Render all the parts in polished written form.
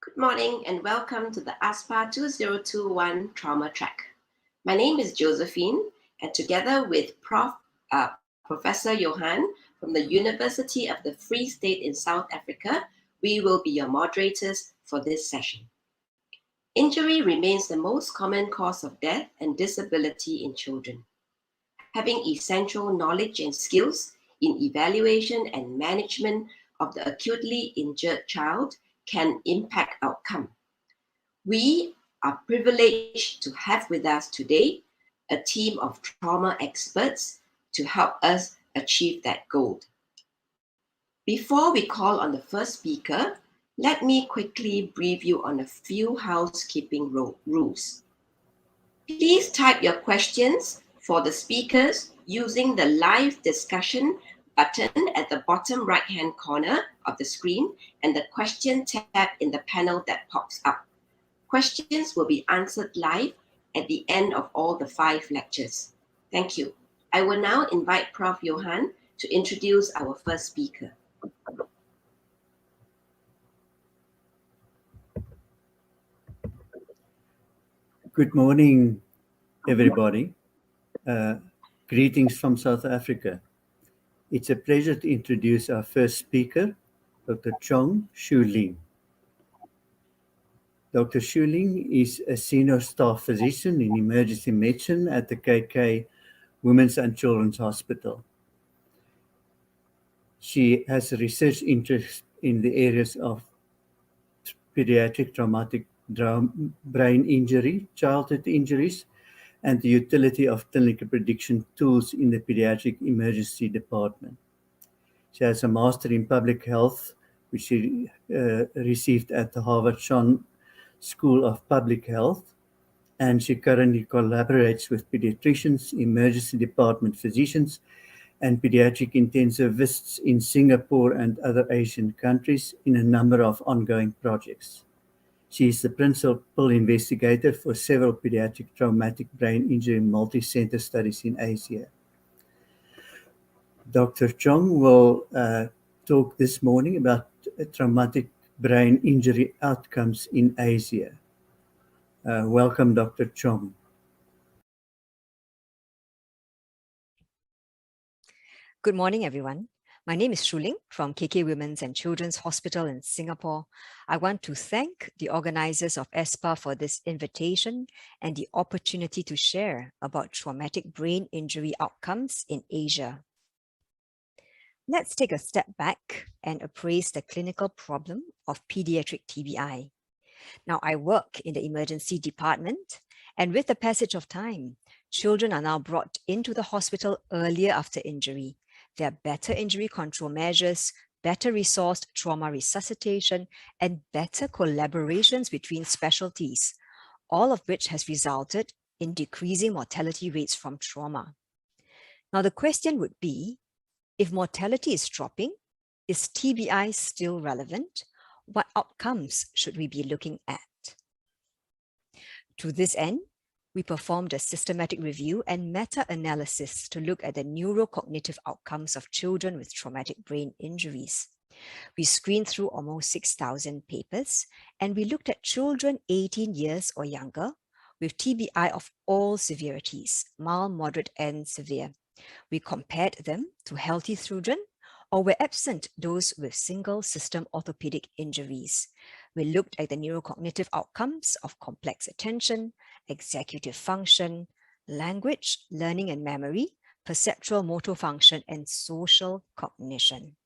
Good morning and welcome to the ASPA 2021 Trauma Track. My name is Josephine, and together with Professor Johan from the University of the Free State in South Africa, we will be your moderators for this session. Injury remains the most common cause of death and disability in children. Having essential knowledge and skills in evaluation and management of the acutely injured child can impact outcome. We are privileged to have with us today a team of trauma experts to help us achieve that goal. Before we call on the first speaker, let me quickly brief you on a few housekeeping rules. Please type your questions for the speakers using the live discussion button at the bottom right-hand corner of the screen and the question tab in the panel that pops up. Questions will be answered live at the end of all the 5 lectures. Thank you. I will now invite Prof. Johan to introduce our first speaker. Good morning, everybody. Greetings from South Africa. It's a pleasure to introduce our first speaker, Dr. Chong Shu Ling. Dr. Shu Ling is a senior staff physician in emergency medicine at the KK Women's and Children's Hospital. She has a research interest in the areas of pediatric traumatic brain injury, childhood injuries, and the utility of clinical prediction tools in the pediatric emergency department. She has a master in public health, which she received at the Harvard Schott School of Public Health, and she currently collaborates with pediatricians, emergency department physicians, and pediatric intensivists in Singapore and other Asian countries in a number of ongoing projects. She is the principal investigator for several pediatric traumatic brain injury multi-center studies in Asia. Dr. Chong will talk this morning about traumatic brain injury outcomes in Asia. Welcome, Dr. Chong. Good morning, everyone. My name is Shu Ling from KK Women's and Children's Hospital in Singapore. I want to thank the organizers of ASPA for this invitation and the opportunity to share about traumatic brain injury outcomes in Asia. Let's take a step back and appraise the clinical problem of pediatric TBI. Now, I work in the emergency department, and with the passage of time, children are now brought into the hospital earlier after injury. There are better injury control measures, better resourced trauma resuscitation, and better collaborations between specialties, all of which has resulted in decreasing mortality rates from trauma. Now, the question would be, if mortality is dropping, is TBI still relevant? What outcomes should we be looking at? To this end, we performed a systematic review and meta-analysis to look at the neurocognitive outcomes of children with traumatic brain injuries. We screened through almost 6,000 papers, and we looked at children 18 years or younger with TBI of all severities, mild, moderate, and severe. We compared them to healthy children, or were absent those with single system orthopedic injuries. We looked at the neurocognitive outcomes of complex attention, executive function, language, learning and memory, perceptual motor function, and social cognition.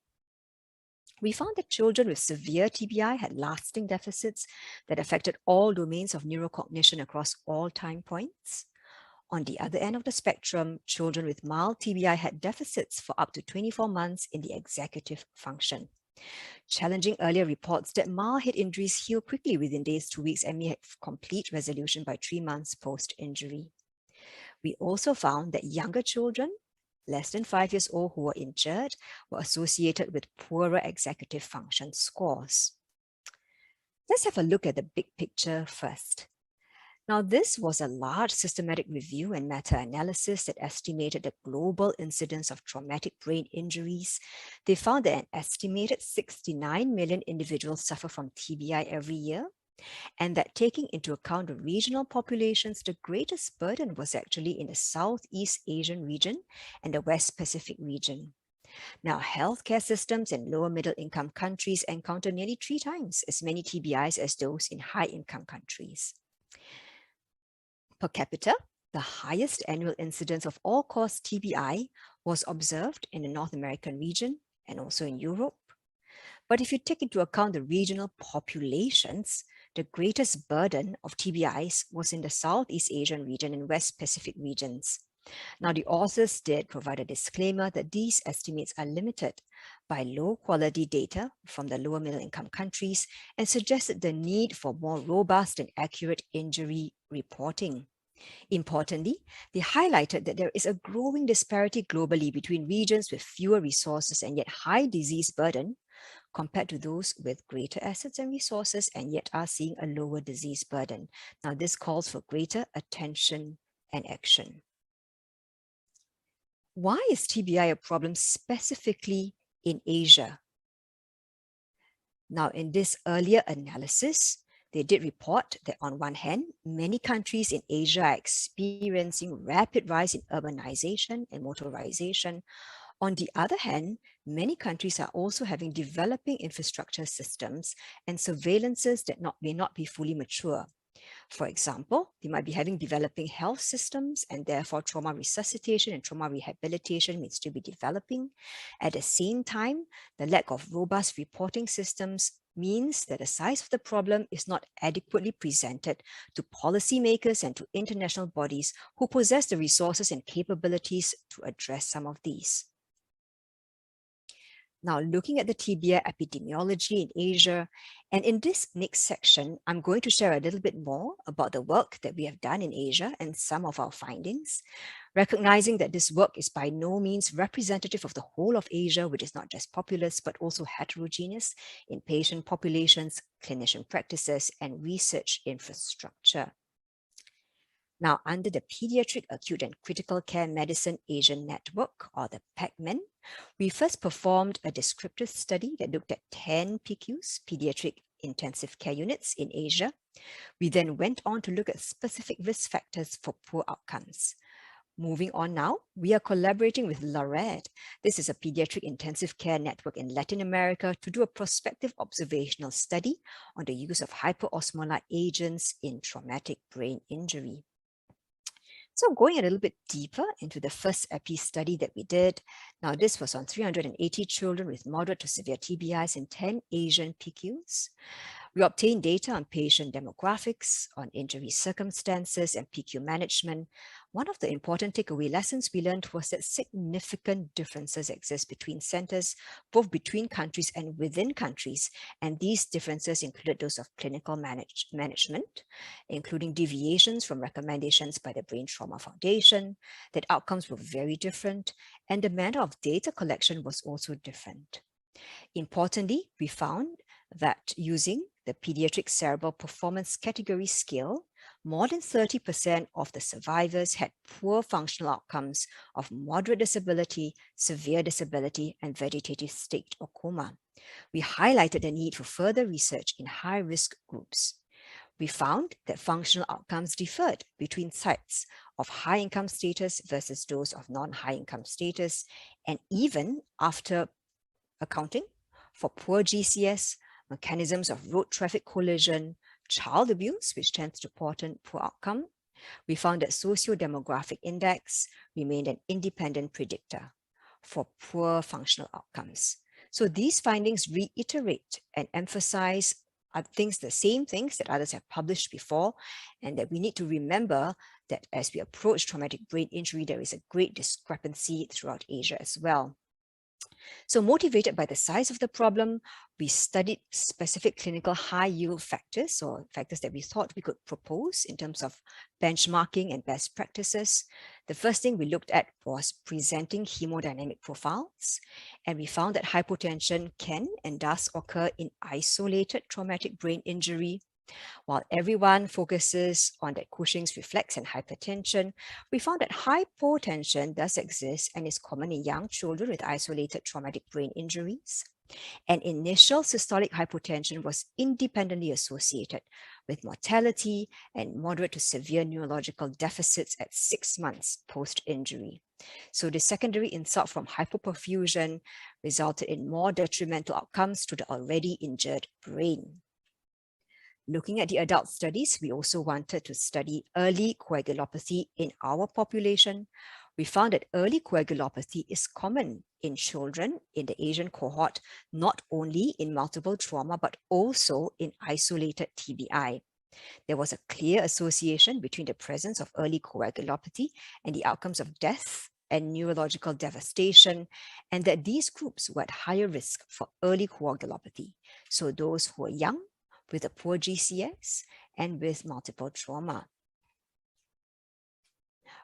We found that children with severe TBI had lasting deficits that affected all domains of neurocognition across all time points. On the other end of the spectrum, children with mild TBI had deficits for up to 24 months in the executive function. Challenging earlier reports that mild head injuries heal quickly within days, 2 weeks, and may have complete resolution by 3 months post-injury. We also found that younger children, less than 5 years old, who were injured, were associated with poorer executive function scores. Let's have a look at the big picture first. Now, this was a large systematic review and meta-analysis that estimated the global incidence of traumatic brain injuries. They found that an estimated 69 million individuals suffer from TBI every year, and that taking into account the regional populations, the greatest burden was actually in the Southeast Asian region and the West Pacific region. Now, healthcare systems in lower middle income countries encounter nearly 3 times as many TBIs as those in high income countries. Per capita, the highest annual incidence of all-cause TBI was observed in the North American region and also in Europe. But if you take into account the regional populations, the greatest burden of TBIs was in the Southeast Asian region and West Pacific regions. Now, the authors did provide a disclaimer that these estimates are limited by low-quality data from the lower middle-income countries and suggested the need for more robust and accurate injury reporting. Importantly, they highlighted that there is a growing disparity globally between regions with fewer resources and yet high disease burden compared to those with greater assets and resources and yet are seeing a lower disease burden. Now, this calls for greater attention and action. Why is TBI a problem specifically in Asia? Now, in this earlier analysis, they did report that on one hand, many countries in Asia are experiencing rapid rise in urbanization and motorization. On the other hand, many countries are also having developing infrastructure systems and surveillances that may not be fully mature. For example, they might be having developing health systems and therefore trauma resuscitation and trauma rehabilitation may still be developing. At the same time, the lack of robust reporting systems means that the size of the problem is not adequately presented to policymakers and to international bodies who possess the resources and capabilities to address some of these. Now, looking at the TBI epidemiology in Asia, and in this next section, I'm going to share a little bit more about the work that we have done in Asia and some of our findings, recognizing that this work is by no means representative of the whole of Asia, which is not just populous, but also heterogeneous in patient populations, clinician practices, and research infrastructure. Now, under the Pediatric Acute and Critical Care Medicine Asian Network, or the PACMEN, we first performed a descriptive study that looked at 10 PICUs, Pediatric Intensive Care Units in Asia. We then went on to look at specific risk factors for poor outcomes. Moving on now, we are collaborating with LARED. This is a pediatric intensive care network in Latin America to do a prospective observational study on the use of hyperosmolar agents in traumatic brain injury. So going a little bit deeper into the first EPI study that we did, now this was on 380 children with moderate to severe TBIs in 10 Asian PICUs. We obtained data on patient demographics, on injury circumstances, and PICU management. One of the important takeaway lessons we learned was that significant differences exist between centers, both between countries and within countries. And these differences included those of clinical management, including deviations from recommendations by the Brain Trauma Foundation, that outcomes were very different, and the manner of data collection was also different. Importantly, we found that using the Pediatric Cerebral Performance Category Scale, more than 30% of the survivors had poor functional outcomes of moderate disability, severe disability, and vegetative state or coma. We highlighted the need for further research in high-risk groups. We found that functional outcomes differed between sites of high income status versus those of non-high income status, and even after accounting for poor GCS, mechanisms of road traffic collision, child abuse, which tends to portend poor outcome, we found that socio-demographic index remained an independent predictor for poor functional outcomes. So these findings reiterate and emphasize the same things that others have published before, and that we need to remember that as we approach traumatic brain injury, there is a great discrepancy throughout Asia as well. So motivated by the size of the problem, we studied specific clinical high yield factors, or factors that we thought we could propose in terms of benchmarking and best practices. The first thing we looked at was presenting hemodynamic profiles, and we found that hypotension can and does occur in isolated traumatic brain injury. While everyone focuses on that Cushing's reflex and hypertension, we found that hypotension does exist and is common in young children with isolated traumatic brain injuries. And initial systolic hypotension was independently associated with mortality and moderate to severe neurological deficits at 6 months post-injury. So the secondary insult from hypoperfusion resulted in more detrimental outcomes to the already injured brain. Looking at the adult studies, we also wanted to study early coagulopathy in our population. We found that early coagulopathy is common in children in the Asian cohort, not only in multiple trauma, but also in isolated TBI. There was a clear association between the presence of early coagulopathy and the outcomes of death and neurological devastation, and that these groups were at higher risk for early coagulopathy. So those who are young, with a poor GCS, and with multiple trauma.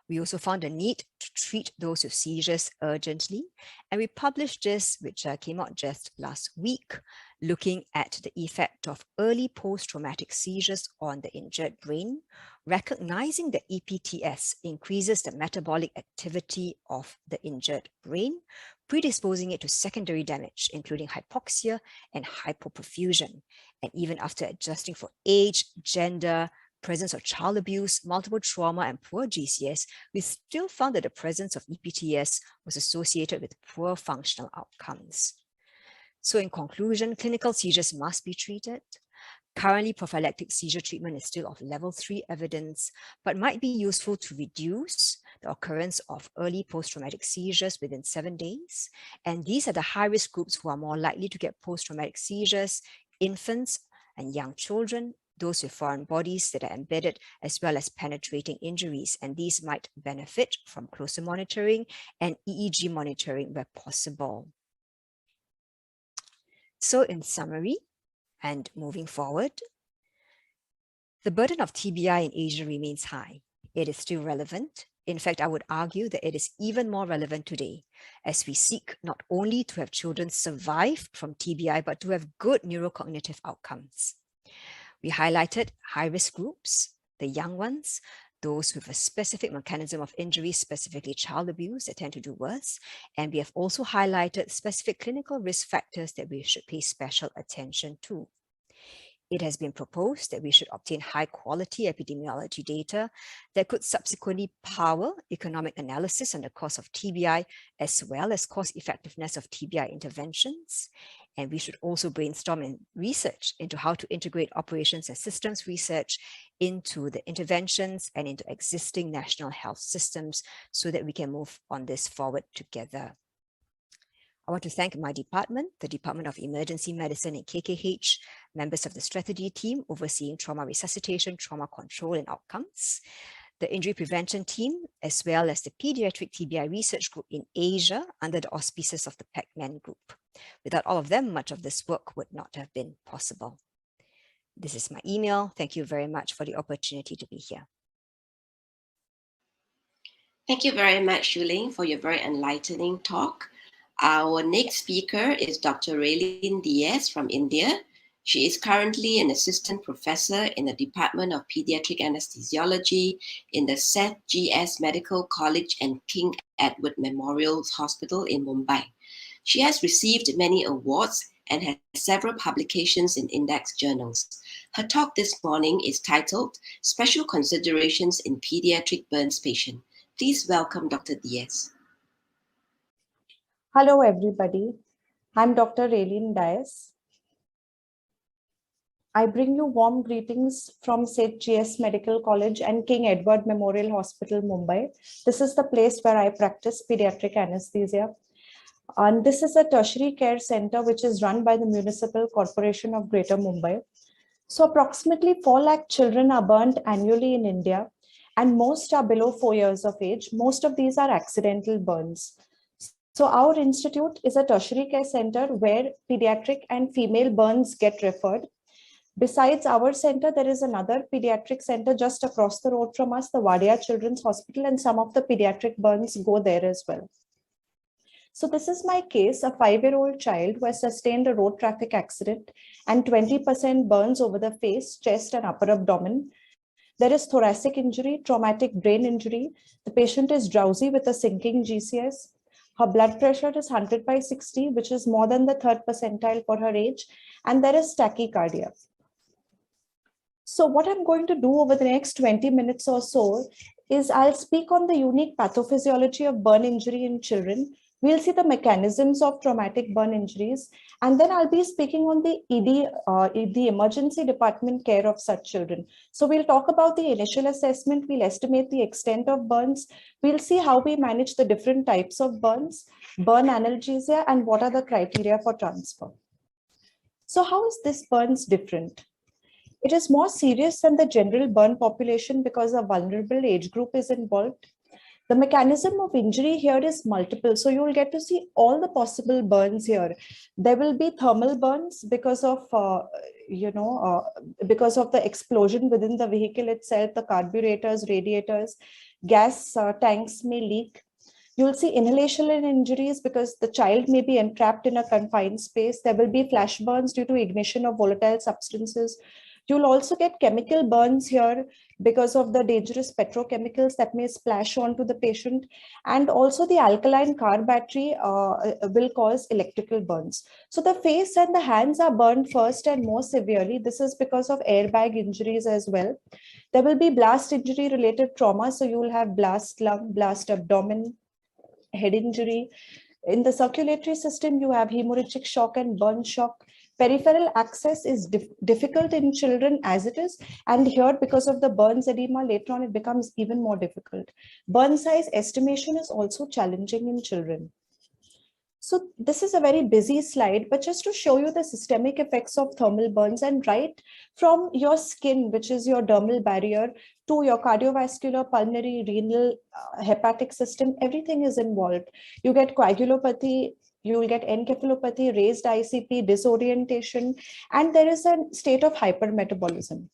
We also found a need to treat those with seizures urgently, and we published this, which came out just last week, looking at the effect of early post-traumatic seizures on the injured brain, recognizing that EPTS increases the metabolic activity of the injured brain, predisposing it to secondary damage, including hypoxia and hypoperfusion. And even after adjusting for age, gender, presence of child abuse, multiple trauma, and poor GCS, we still found that the presence of EPTS was associated with poor functional outcomes. So in conclusion, clinical seizures must be treated. Currently, prophylactic seizure treatment is still of level 3 evidence, but might be useful to reduce the occurrence of early post-traumatic seizures within 7 days. And these are the high-risk groups who are more likely to get post-traumatic seizures: infants and young children, those with foreign bodies that are embedded, as well as penetrating injuries. And these might benefit from closer monitoring and EEG monitoring where possible. So in summary, and moving forward, the burden of TBI in Asia remains high. It is still relevant. In fact, I would argue that it is even more relevant today, as we seek not only to have children survive from TBI, but to have good neurocognitive outcomes. We highlighted high-risk groups, the young ones, those with a specific mechanism of injury, specifically child abuse, that tend to do worse. And we have also highlighted specific clinical risk factors that we should pay special attention to. It has been proposed that we should obtain high-quality epidemiology data that could subsequently power economic analysis on the cost of TBI, as well as cost-effectiveness of TBI interventions. And we should also brainstorm and research into how to integrate operations and systems research into the interventions and into existing national health systems so that we can move on this forward together. I want to thank my department, the Department of Emergency Medicine and KKH, members of the strategy team overseeing trauma resuscitation, trauma control, and outcomes, the injury prevention team, as well as the pediatric TBI research group in Asia under the auspices of the Pac-Man group. Without all of them, much of this work would not have been possible. This is my email. Thank you very much for the opportunity to be here. Thank you very much, Shuling, for your very enlightening talk. Our next speaker is Dr. Raylene Diaz from India. She is currently an assistant professor in the Department of Pediatric Anesthesiology in the Seth G.S. Medical College and King Edward Memorial Hospital in Mumbai. She has received many awards and has several publications in index journals. Her talk this morning is titled Special Considerations in Pediatric Burns Patient. Please welcome Dr. Diaz. Hello, everybody. I'm Dr. Raylene Diaz. I bring you warm greetings from St. G.S. Medical College and King Edward Memorial Hospital, Mumbai. This is the place where I practice pediatric anesthesia. And this is a tertiary care center which is run by the Municipal Corporation of Greater Mumbai. So approximately 4 lakh children are burnt annually in India, and most are below 4 years of age. Most of these are accidental burns. So our institute is a tertiary care center where pediatric and female burns get referred. Besides our center, there is another pediatric center just across the road from us, the Wadia Children's Hospital, and some of the pediatric burns go there as well. So this is my case, a 5-year-old child who has sustained a road traffic accident and 20% burns over the face, chest and upper abdomen. There is thoracic injury, traumatic brain injury. The patient is drowsy with a sinking GCS. Her blood pressure is 100/60, which is more than the 3rd percentile for her age. And there is tachycardia. So what I'm going to do over the next 20 minutes or so is I'll speak on the unique pathophysiology of burn injury in children. We'll see the mechanisms of traumatic burn injuries, and then I'll be speaking on the the emergency department care of such children. So we'll talk about the initial assessment, we'll estimate the extent of burns, we'll see how we manage the different types of burns, burn analgesia, and what are the criteria for transfer. So how is this burns different? It is more serious than the general burn population because a vulnerable age group is involved. The mechanism of injury here is multiple. So you will get to see all the possible burns here. There will be thermal burns because of, because of the explosion within the vehicle itself, the carburetors, radiators, gas tanks may leak. You'll see inhalational injuries because the child may be entrapped in a confined space. There will be flash burns due to ignition of volatile substances. You'll also get chemical burns here because of the dangerous petrochemicals that may splash onto the patient. And also the alkaline car battery will cause electrical burns. So the face and the hands are burned first and more severely. This is because of airbag injuries as well. There will be blast injury related trauma. So you will have blast lung, blast abdomen, head injury. In the circulatory system, you have hemorrhagic shock and burn shock. Peripheral access is difficult in children as it is. And here, because of the burns edema, later on, it becomes even more difficult. Burn size estimation is also challenging in children. So this is a very busy slide, but just to show you the systemic effects of thermal burns, and right from your skin, which is your dermal barrier, to your cardiovascular, pulmonary, renal, hepatic system, everything is involved. You get coagulopathy, you will get encephalopathy, raised ICP, disorientation, and there is a state of hypermetabolism.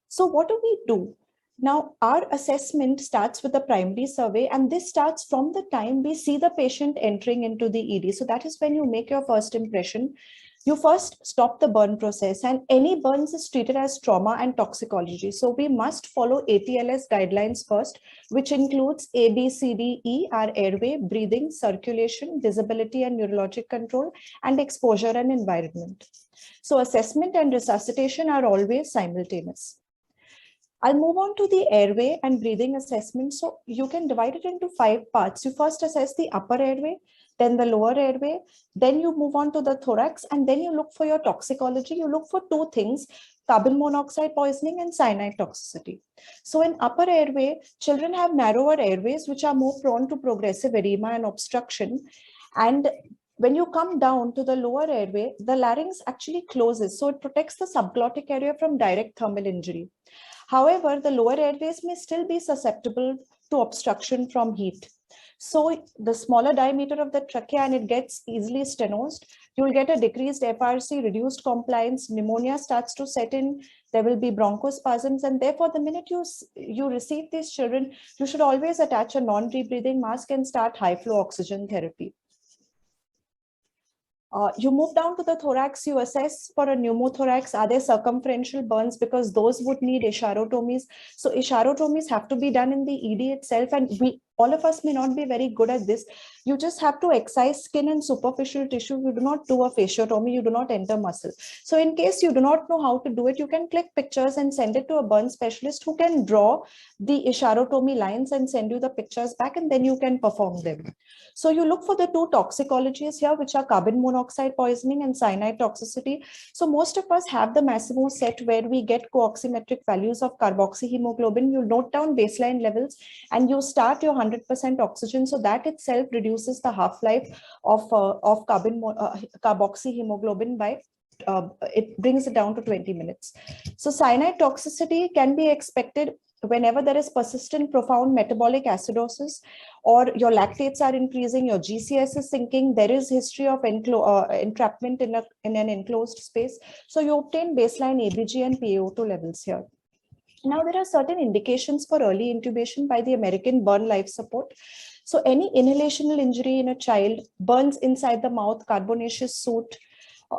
So what do we do? Now, our assessment starts with the primary survey, and this starts from the time we see the patient entering into the ED. So that is when you make your first impression. You first stop the burn process, and any burns is treated as trauma and toxicology. So we must follow ATLS guidelines first, which includes A, B, C, D, E, are airway, breathing, circulation, visibility and neurologic control, and exposure and environment. So assessment and resuscitation are always simultaneous. I'll move on to the airway and breathing assessment. So you can divide it into 5 parts. You first assess the upper airway, then the lower airway, then you move on to the thorax, and then you look for your toxicology. You look for 2 things, carbon monoxide poisoning and cyanide toxicity. So in upper airway, children have narrower airways, which are more prone to progressive edema and obstruction. And when you come down to the lower airway, the larynx actually closes. So it protects the subglottic area from direct thermal injury. However, the lower airways may still be susceptible to obstruction from heat. So the smaller diameter of the trachea, and it gets easily stenosed, you will get a decreased FRC, reduced compliance, pneumonia starts to set in, there will be bronchospasms, and therefore the minute you receive these children, you should always attach a non-rebreathing mask and start high flow oxygen therapy. You move down to the thorax, you assess for a pneumothorax, are there circumferential burns, because those would need echarotomies. So echarotomies have to be done in the ED itself, and all of us may not be very good at this. You just have to excise skin and superficial tissue. You do not do a fasciotomy, you do not enter muscle. So in case you do not know how to do it, you can click pictures and send it to a burn specialist who can draw the echarotomy lines and send you the pictures back, and then you can perform them. So you look for the 2 toxicologies here, which are carbon monoxide poisoning and cyanide toxicity. So most of us have the Massimo set where we get co-oximetric values of carboxyhemoglobin. You note down baseline levels and you start your 100% oxygen. So that itself reduces the half-life of carboxyhemoglobin by it brings it down to 20 minutes. So cyanide toxicity can be expected whenever there is persistent profound metabolic acidosis, or your lactates are increasing, your GCS is sinking, there is history of entrapment in an enclosed space. So you obtain baseline ABG and PaO2 levels here. Now, there are certain indications for early intubation by the American Burn Life Support. So any inhalational injury in a child, burns inside the mouth, carbonaceous soot,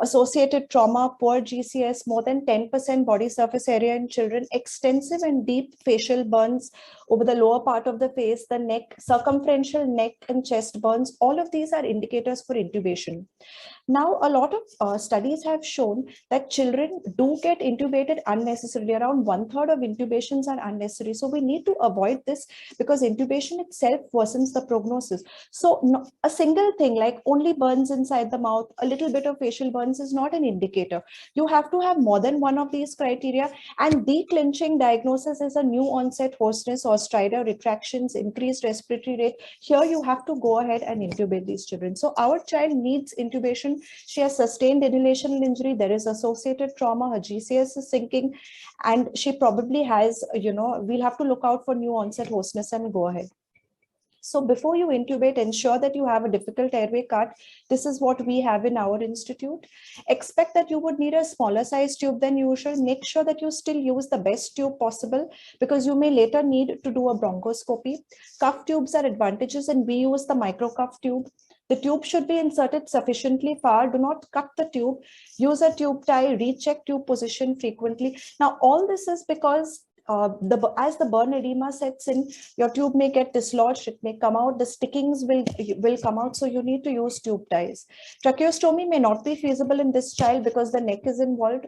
associated trauma, poor GCS, more than 10% body surface area in children, extensive and deep facial burns over the lower part of the face, the neck, circumferential neck and chest burns, all of these are indicators for intubation. Now, a lot of studies have shown that children do get intubated unnecessarily. Around 1/3 of intubations are unnecessary. So we need to avoid this because intubation itself worsens the prognosis. So a single thing like only burns inside the mouth, a little bit of facial burns is not an indicator. You have to have more than one of these criteria. And declenching diagnosis is a new onset hoarseness or stridor, retractions, increased respiratory rate. Here you have to go ahead and intubate these children. So our child needs intubation. She has sustained inhalational injury. There is associated trauma. Her GCS is sinking. And she probably has, we'll have to look out for new onset hoarseness and go ahead. So before you intubate, ensure that you have a difficult airway cut. This is what we have in our institute. Expect that you would need a smaller size tube than usual. Make sure that you still use the best tube possible because you may later need to do a bronchoscopy. Cuff tubes are advantages and we use the micro cuff tube. The tube should be inserted sufficiently far. Do not cut the tube. Use a tube tie. Recheck tube position frequently. Now, all this is because as the burn edema sets in, your tube may get dislodged, it may come out, the stickings will come out, so you need to use tube ties. Tracheostomy may not be feasible in this child because the neck is involved.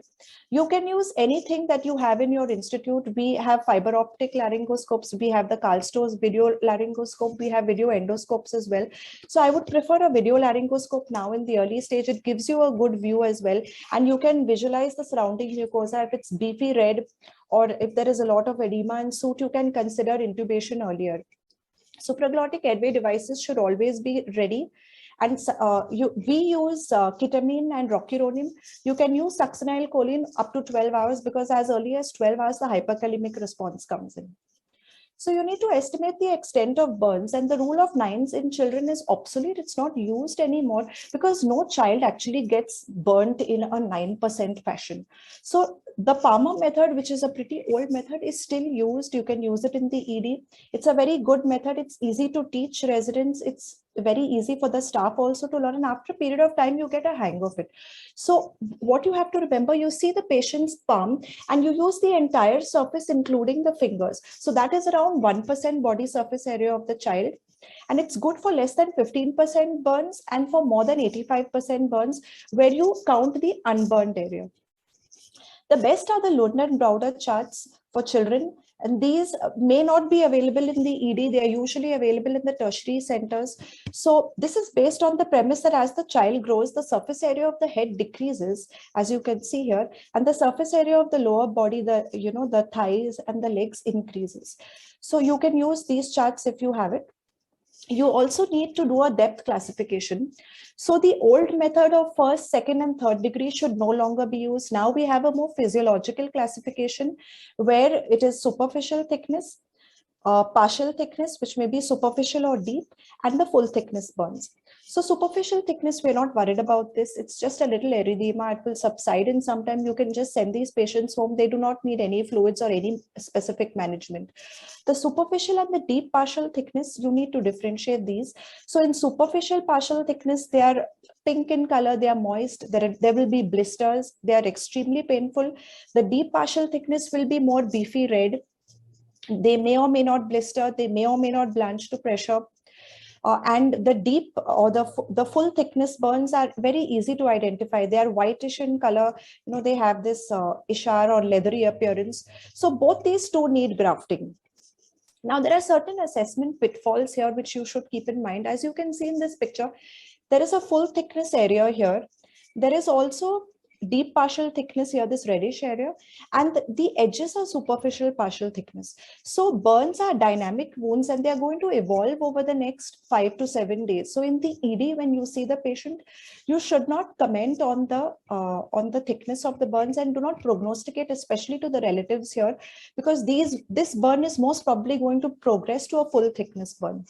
You can use anything that you have in your institute. We have fiber optic laryngoscopes, we have the Karl Stoll's video laryngoscope, we have video endoscopes as well. So I would prefer a video laryngoscope now in the early stage. It gives you a good view as well, and you can visualize the surrounding mucosa. If it's beefy red, or if there is a lot of edema and soot, you can consider intubation earlier. So proglottic airway devices should always be ready. And we use ketamine and rocuronium. You can use succinylcholine up to 12 hours because as early as 12 hours, the hyperkalemic response comes in. So you need to estimate the extent of burns, and the rule of nines in children is obsolete. It's not used anymore because no child actually gets burnt in a 9% fashion. So the Palmer method, which is a pretty old method, is still used. You can use it in the ED. It's a very good method. It's easy to teach residents. It's very easy for the staff also to learn, and after a period of time you get a hang of it. So what you have to remember, you see the patient's palm and you use the entire surface including the fingers. So that is around 1% body surface area of the child, and it's good for less than 15% burns and for more than 85% burns where you count the unburned area. The best are the Lund and Browder charts for children, and these may not be available in the ED. They are usually available in the tertiary centers. So this is based on the premise that as the child grows, the surface area of the head decreases, as you can see here, and the surface area of the lower body, the thighs and the legs increases. So you can use these charts if you have it. You also need to do a depth classification. So the old method of first, second, and third degree should no longer be used. Now we have a more physiological classification where it is superficial thickness, partial thickness, which may be superficial or deep, and the full thickness burns. So superficial thickness, we're not worried about this. It's just a little erythema. It will subside in some time. You can just send these patients home. They do not need any fluids or any specific management. The superficial and the deep partial thickness, you need to differentiate these. So in superficial partial thickness, they are pink in color, they are moist, there will be blisters, they are extremely painful. The deep partial thickness will be more beefy red. They may or may not blister, they may or may not blanch to pressure. And the deep or the full thickness burns are very easy to identify. They are whitish in color. They have this ishar or leathery appearance. So both these two need grafting. Now, there are certain assessment pitfalls here which you should keep in mind. As you can see in this picture, there is a full thickness area here. There is also deep partial thickness here, this reddish area, and the edges are superficial partial thickness. So burns are dynamic wounds and they are going to evolve over the next 5 to 7 days. So in the ED, when you see the patient, you should not comment on the thickness of the burns and do not prognosticate, especially to the relatives here, because this burn is most probably going to progress to a full thickness burn.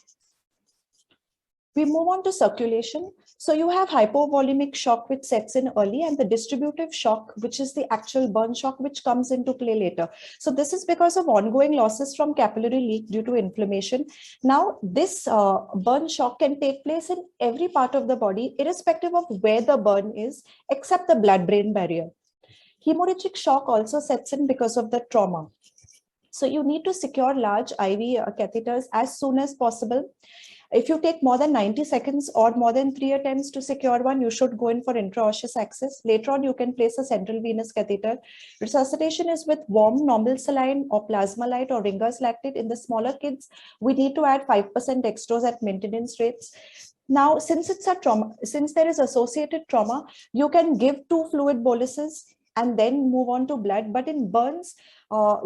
We move on to circulation. So you have hypovolemic shock, which sets in early, and the distributive shock, which is the actual burn shock, which comes into play later. So this is because of ongoing losses from capillary leak due to inflammation. Now, this burn shock can take place in every part of the body, irrespective of where the burn is, except the blood-brain barrier. Hemorrhagic shock also sets in because of the trauma. So you need to secure large IV catheters as soon as possible. If you take more than 90 seconds or more than 3 attempts to secure one, you should go in for intraosseous access. Later on, you can place a central venous catheter. Resuscitation is with warm normal saline or plasma light or Ringer's lactate. In the smaller kids, we need to add 5% dextrose at maintenance rates. Now, since it's a trauma, since there is associated trauma, you can give 2 fluid boluses and then move on to blood. But in burns,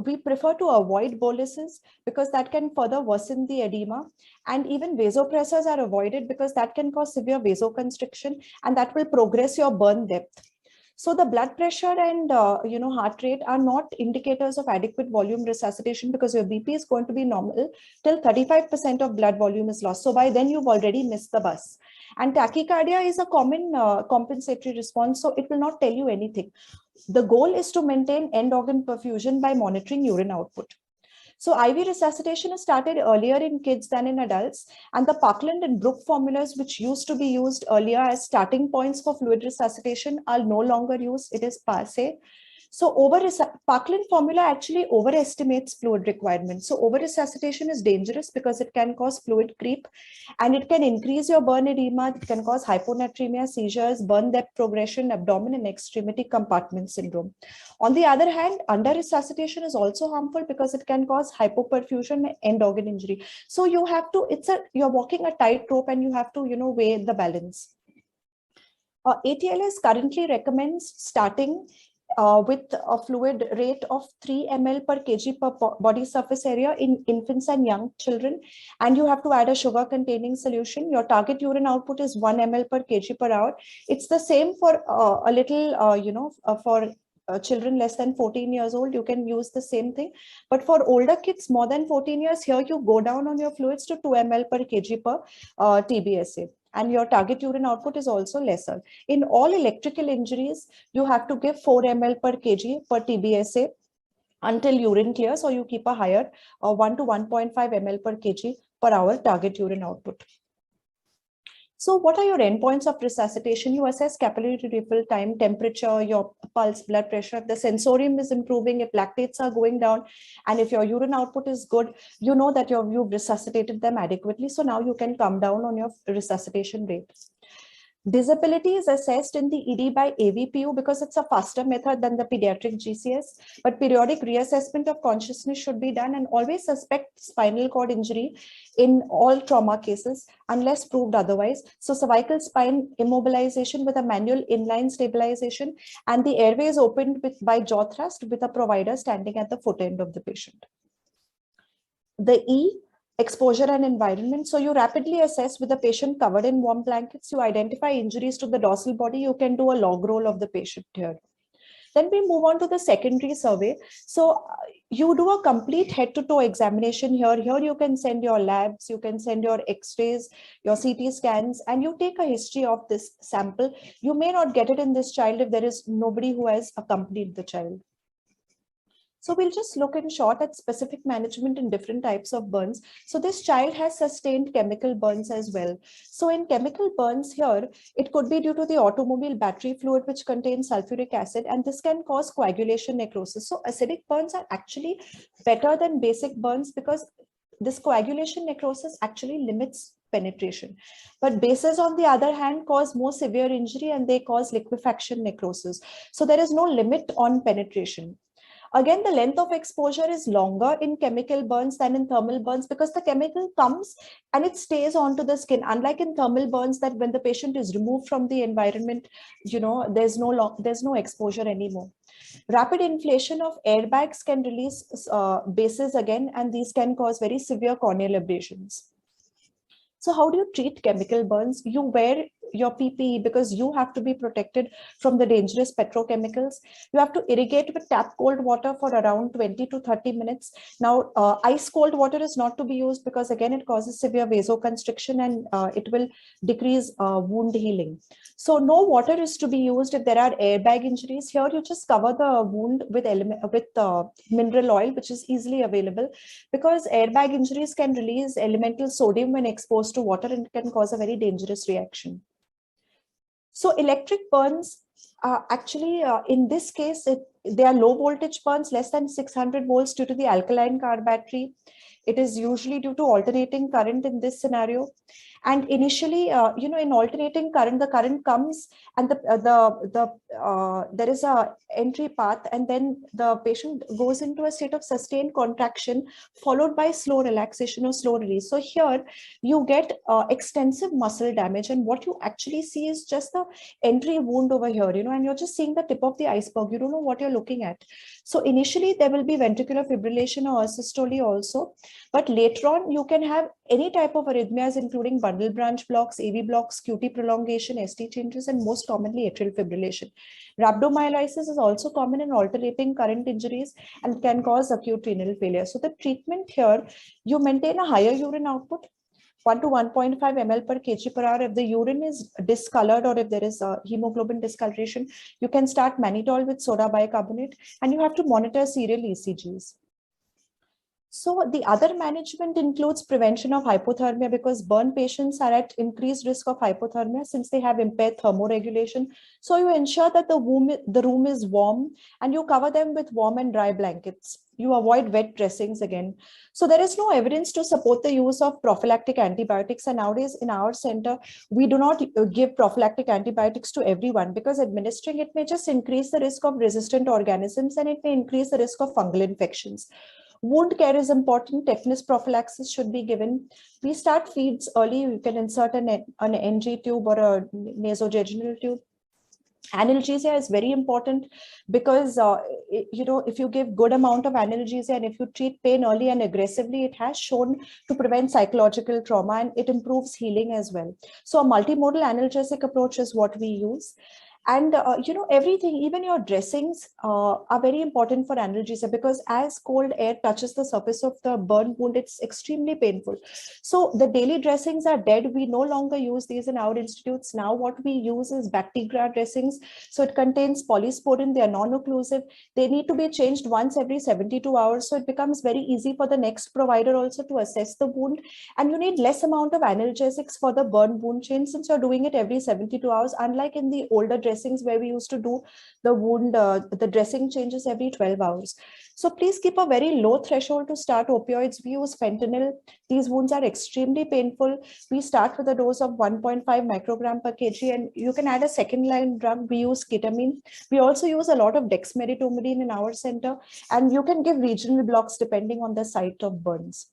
we prefer to avoid boluses because that can further worsen the edema. And even vasopressors are avoided because that can cause severe vasoconstriction and that will progress your burn depth. So the blood pressure and heart rate are not indicators of adequate volume resuscitation because your BP is going to be normal till 35% of blood volume is lost. So by then you've already missed the bus. And tachycardia is a common compensatory response, so it will not tell you anything. The goal is to maintain end organ perfusion by monitoring urine output. So IV resuscitation is started earlier in kids than in adults, and the Parkland and Brook formulas, which used to be used earlier as starting points for fluid resuscitation, are no longer used. It is passé. So Parkland formula actually overestimates fluid requirements. So over resuscitation is dangerous because it can cause fluid creep and it can increase your burn edema. It can cause hyponatremia, seizures, burn depth progression, abdomen and extremity compartment syndrome. On the other hand, under resuscitation is also harmful because it can cause hypoperfusion and end organ injury. So you have to, you're walking a tightrope and you have to, weigh the balance. ATLS currently recommends starting with a fluid rate of 3 ml per kg per body surface area in infants and young children. And you have to add a sugar containing solution. Your target urine output is 1 ml per kg per hour. It's the same for a little, for children less than 14 years old, you can use the same thing. But for older kids more than 14 years, here you go down on your fluids to 2 ml per kg per TBSA. And your target urine output is also lesser. In all electrical injuries, you have to give 4 ml per kg per TBSA until urine clears, or you keep a higher 1 to 1.5 ml per kg per hour target urine output. So what are your endpoints of resuscitation? You assess capillary refill time, temperature, your pulse, blood pressure. If the sensorium is improving, if lactates are going down, and if your urine output is good, you know that you've resuscitated them adequately. So now you can come down on your resuscitation rate. Disability is assessed in the ED by AVPU because it's a faster method than the pediatric GCS, but periodic reassessment of consciousness should be done, and always suspect spinal cord injury in all trauma cases unless proved otherwise. So cervical spine immobilization with a manual inline stabilization, and the airway is opened by jaw thrust with a provider standing at the foot end of the patient. The E, exposure and environment. So you rapidly assess with the patient covered in warm blankets. You identify injuries to the dorsal body. You can do a log roll of the patient here. Then we move on to the secondary survey. So you do a complete head-to-toe examination here. Here you can send your labs, you can send your x-rays, your CT scans, and you take a history of this sample. You may not get it in this child if there is nobody who has accompanied the child. So we'll just look in short at specific management in different types of burns. So this child has sustained chemical burns as well. So in chemical burns here, it could be due to the automobile battery fluid, which contains sulfuric acid, and this can cause coagulation necrosis. So acidic burns are actually better than basic burns because this coagulation necrosis actually limits penetration. But bases, on the other hand, cause more severe injury and they cause liquefaction necrosis. So there is no limit on penetration. Again, the length of exposure is longer in chemical burns than in thermal burns because the chemical comes and it stays onto the skin. Unlike in thermal burns, that when the patient is removed from the environment, there's no exposure anymore. Rapid inflation of airbags can release bases again, and these can cause very severe corneal abrasions. So how do you treat chemical burns? You wear your PPE, because you have to be protected from the dangerous petrochemicals. You have to irrigate with tap cold water for around 20 to 30 minutes. Now, ice cold water is not to be used because again, it causes severe vasoconstriction and it will decrease wound healing. So no water is to be used if there are airbag injuries. Here, you just cover the wound with mineral oil, which is easily available, because airbag injuries can release elemental sodium when exposed to water and can cause a very dangerous reaction. So electric burns, actually, in this case, they are low voltage burns, less than 600 volts due to the alkaline car battery. It is usually due to alternating current in this scenario. And initially, in alternating current, the current comes and there is a entry path, and then the patient goes into a state of sustained contraction followed by slow relaxation or slow release. So here you get extensive muscle damage, and what you actually see is just the entry wound over here, and you're just seeing the tip of the iceberg. You don't know what you're looking at. So initially there will be ventricular fibrillation or asystole also, but later on you can have any type of arrhythmias, including bundle branch blocks, AV blocks, QT prolongation, ST changes, and most commonly atrial fibrillation. Rhabdomyolysis is also common in alternating current injuries and can cause acute renal failure. So the treatment here, you maintain a higher urine output, 1 to 1.5 ml per kg per hour. If the urine is discolored or if there is a hemoglobin discoloration, you can start mannitol with soda bicarbonate, and you have to monitor serial ECGs. So the other management includes prevention of hypothermia, because burn patients are at increased risk of hypothermia since they have impaired thermoregulation. So you ensure that the room is warm, and you cover them with warm and dry blankets. You avoid wet dressings again. So there is no evidence to support the use of prophylactic antibiotics. And nowadays in our center, we do not give prophylactic antibiotics to everyone, because administering it may just increase the risk of resistant organisms, and it may increase the risk of fungal infections. Wound care is important. Tetanus prophylaxis should be given. We start feeds early. You can insert an NG tube or a nasojejunal tube. Analgesia is very important because, if you give good amount of analgesia and if you treat pain early and aggressively, it has shown to prevent psychological trauma, and it improves healing as well. So a multimodal analgesic approach is what we use. And, everything, even your dressings are very important for analgesia, because as cold air touches the surface of the burn wound, it's extremely painful. So the daily dressings are dead. We no longer use these in our institutes. Now what we use is Bactigra dressings. So it contains polysporin. They are non-occlusive. They need to be changed once every 72 hours. So it becomes very easy for the next provider also to assess the wound. And you need less amount of analgesics for the burn wound change, since you're doing it every 72 hours, unlike in the older dressings where we used to do the dressing changes every 12 hours. So please keep a very low threshold to start opioids. We use fentanyl. These wounds are extremely painful. We start with a dose of 1.5 microgram per kg, and you can add a second line drug. We use ketamine. We also use a lot of dexmedetomidine in our center, and you can give regional blocks depending on the site of burns.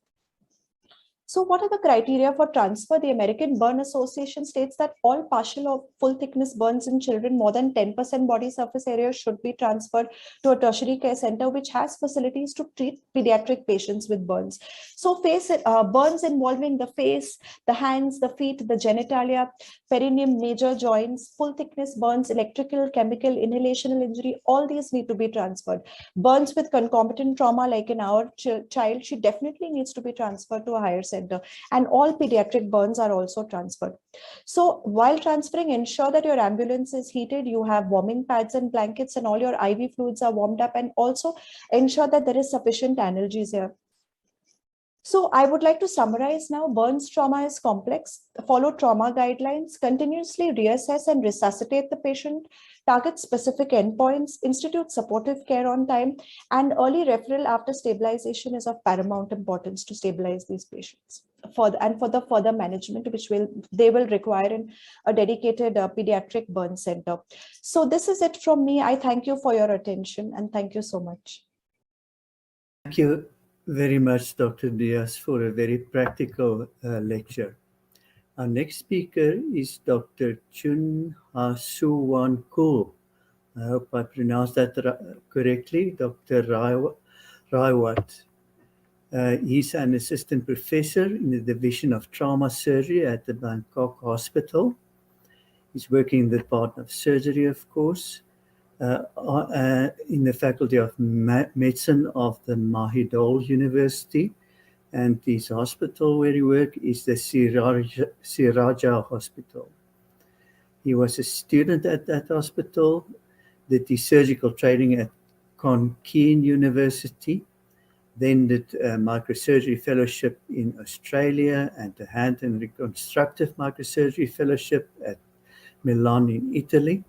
So what are the criteria for transfer? The American Burn Association states that all partial or full thickness burns in children more than 10% body surface area should be transferred to a tertiary care center which has facilities to treat pediatric patients with burns. So burns involving the face, the hands, the feet, the genitalia, perineum, major joints, full thickness burns, electrical, chemical, inhalational injury, all these need to be transferred. Burns with concomitant trauma, like in our child, she definitely needs to be transferred to a higher center. And all pediatric burns are also transferred. So while transferring, ensure that your ambulance is heated, you have warming pads and blankets, and all your IV fluids are warmed up, and also ensure that there is sufficient analgesia. So I would like to summarize now. Burns trauma is complex. Follow trauma guidelines, continuously reassess and resuscitate the patient, target specific endpoints, institute supportive care on time, and early referral after stabilization is of paramount importance to stabilize these patients for the further management, which they will require in a dedicated pediatric burn center. So this is it from me. I thank you for your attention, and thank you so much. Thank you very much, Dr. Diaz, for a very practical lecture. Our next speaker is Dr. Chun Ha Suwan Ko. I hope I pronounced that correctly, Dr. Rawat. He's an assistant professor in the Division of Trauma Surgery at the Bangkok Hospital. He's working in the Department of Surgery, of course, in the Faculty of Medicine of the Mahidol University, and his hospital where he works is the Siraja Hospital. He was a student at that hospital, did his surgical training at Kon Keen University, then did a microsurgery fellowship in Australia and a hand and reconstructive microsurgery fellowship at Milan in Italy.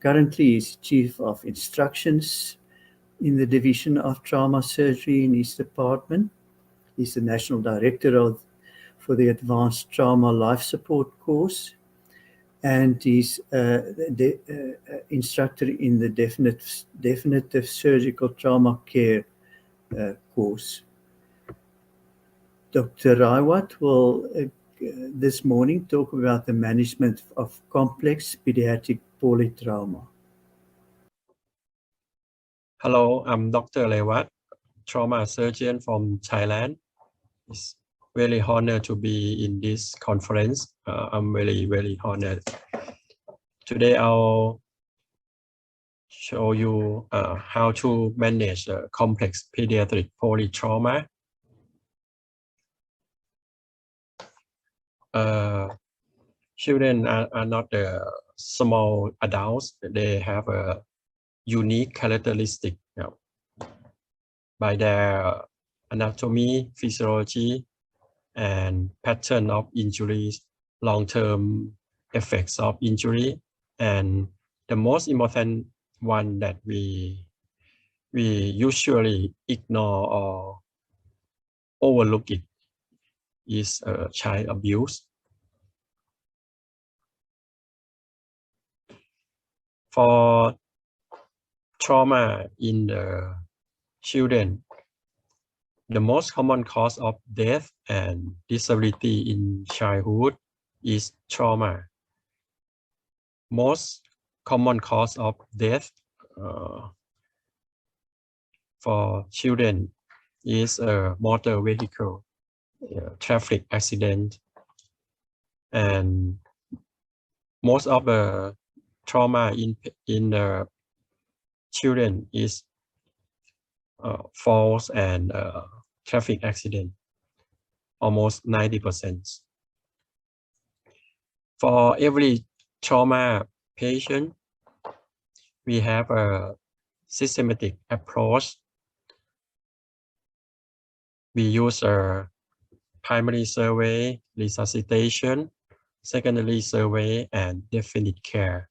Currently, he's Chief of Instructions in the Division of Trauma Surgery in his department. He's the National Director for the Advanced Trauma Life Support course, and he's the instructor in the Definitive Surgical Trauma Care course. Dr. Rawat will this morning talk about the management of complex pediatric polytrauma. Hello, I'm Dr. Lewat, trauma surgeon from Thailand. It's really honored to be in this conference. I'm very honored. Today I'll show you how to manage complex pediatric polytrauma. Children are not small adults. They have a unique characteristic by their anatomy, physiology, and pattern of injuries, long-term effects of injury, and the most important one that we usually ignore or overlook it is child abuse. For trauma in the children, the most common cause of death and disability in childhood is trauma. Most common cause of death for children is a motor vehicle, traffic accident, and most of the trauma in the children is falls and traffic accident, almost 90%. For every trauma patient, we have a systematic approach. We use a primary survey, resuscitation, secondary survey, and definite care.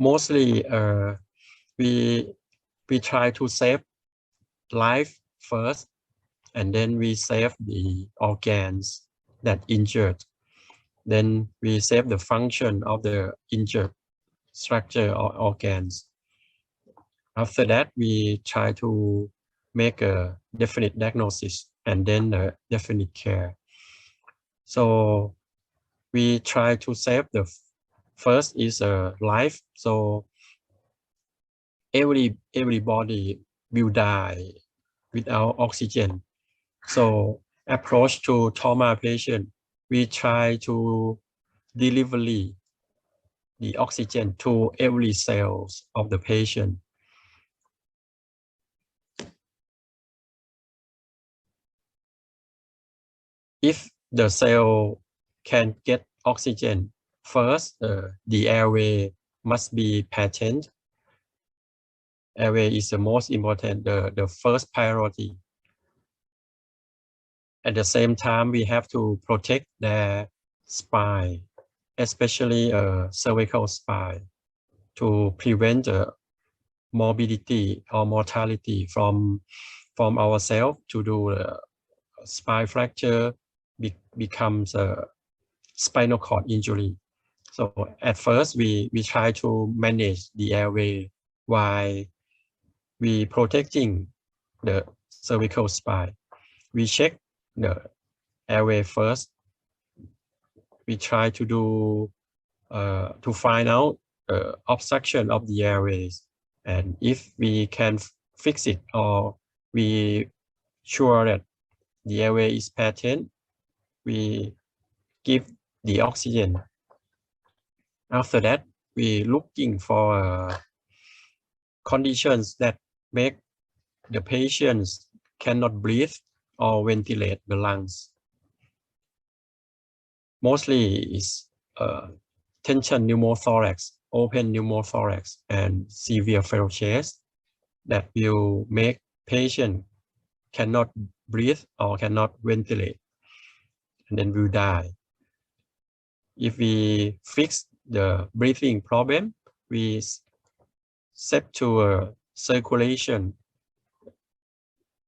Mostly, we try to save life first, and then we save the organs that injured. Then we save the function of the injured structure or organs. After that, we try to make a definite diagnosis and then a definite care. So we try to save the first is a life. So everybody will die without oxygen. So approach to trauma patient, we try to deliver the oxygen to every cells of the patient. If the cell can get oxygen first, the airway must be patent. Airway is the most important, the first priority. At the same time, we have to protect their spine, especially cervical spine, to prevent morbidity or mortality from ourselves to do spine fracture becomes a spinal cord injury. So at first we try to manage the airway while we protecting the cervical spine. We check the airway first. We try to do to find out obstruction of the airways, and if we can fix it or we sure that the airway is patent, we give the oxygen. After that, we looking for conditions that make the patients cannot breathe or ventilate the lungs. Mostly is tension pneumothorax, open pneumothorax, and severe failure chest that will make patient cannot breathe or cannot ventilate, and then will die. If we fix the breathing problem, we set to circulation.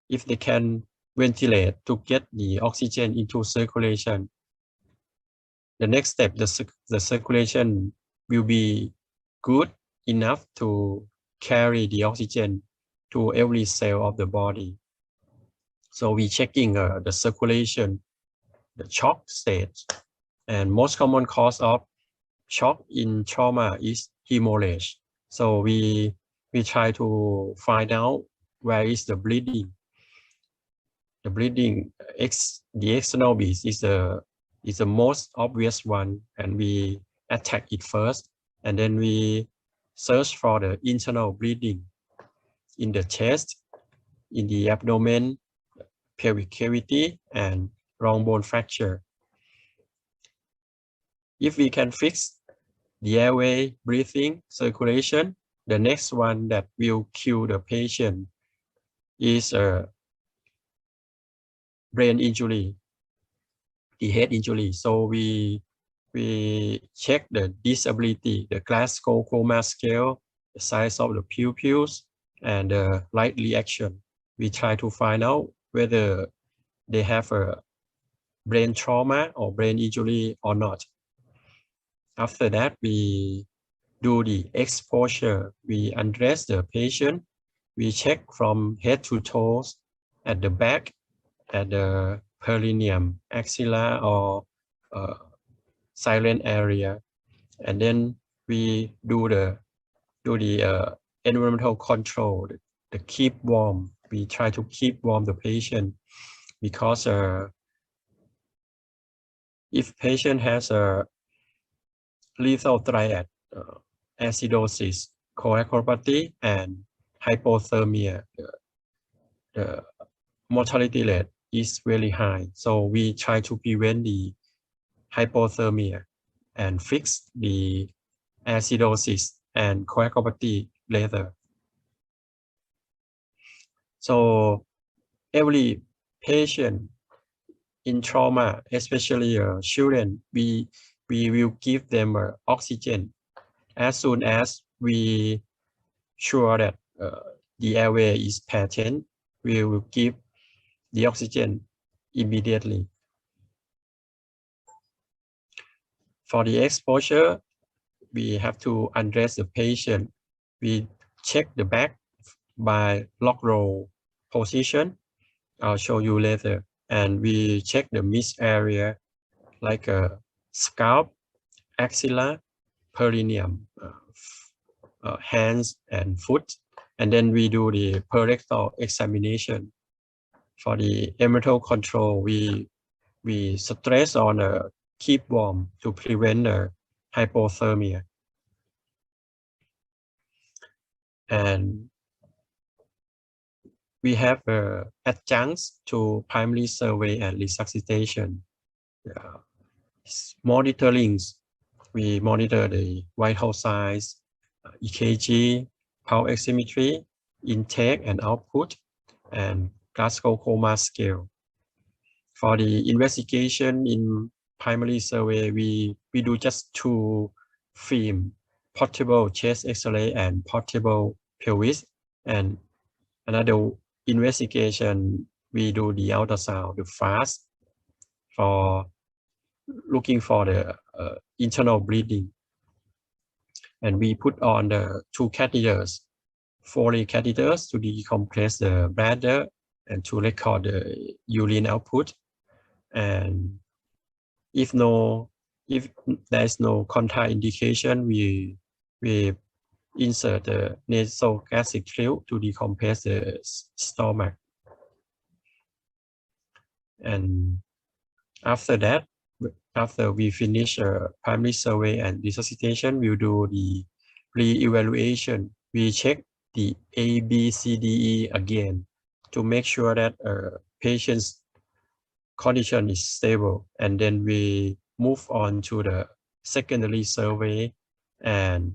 If they can ventilate to get the oxygen into circulation, the next step, the circulation will be good enough to carry the oxygen to every cell of the body. So we checking the circulation, the shock state, and most common cause of shock in trauma is hemorrhage. So we try to find out where is the bleeding. The bleeding, the external bead is the most obvious one, and we attack it first, and then we search for the internal bleeding in the chest, in the abdomen, pelvic cavity, and long bone fracture. If we can fix the airway, breathing, circulation, the next one that will kill the patient is brain injury, the head injury. So we check the disability, the Glasgow Coma Scale, the size of the pupils, and the light reaction. We try to find out whether they have a brain trauma or brain injury or not. After that, we do the exposure. We undress the patient. We check from head to toes at the back, at the perineum, axilla, or silent area, and then we do the environmental control, the keep warm. We try to keep warm the patient, because if patient has a lethal triad, acidosis, coagulopathy, and hypothermia, the mortality rate is very high. So we try to prevent the hypothermia and fix the acidosis and coagulopathy later. So every patient in trauma, especially children, we will give them oxygen as soon as we sure that the airway is patent. We will give the oxygen immediately. For the exposure, we have to undress the patient. We check the back by lock roll position. I'll show you later. And we check the missed area like a scalp, axilla, perineum, hands and foot. And then we do the perectal examination. For the environmental control, we stress on keep warm to prevent hypothermia. And we have adjuncts to primary survey and resuscitation. Monitorings, we monitor the vital signs, EKG, pulse oximetry, intake and output, and Glasgow Coma Scale. For the investigation in primary survey, we do just 2 film, portable chest X-ray and portable pelvis, and another investigation, we do the ultrasound, the fast, for looking for the internal bleeding. And we put on the 2 catheters, Foley catheters, to decompress the bladder and to record the urine output. And if there is no contraindication, we insert the nasogastric tube to decompress the stomach And after that, after we finish primary survey and resuscitation, we'll do the re-evaluation. We check the A, B, C, D, E again to make sure that patient's condition is stable. And then we move on to the secondary survey and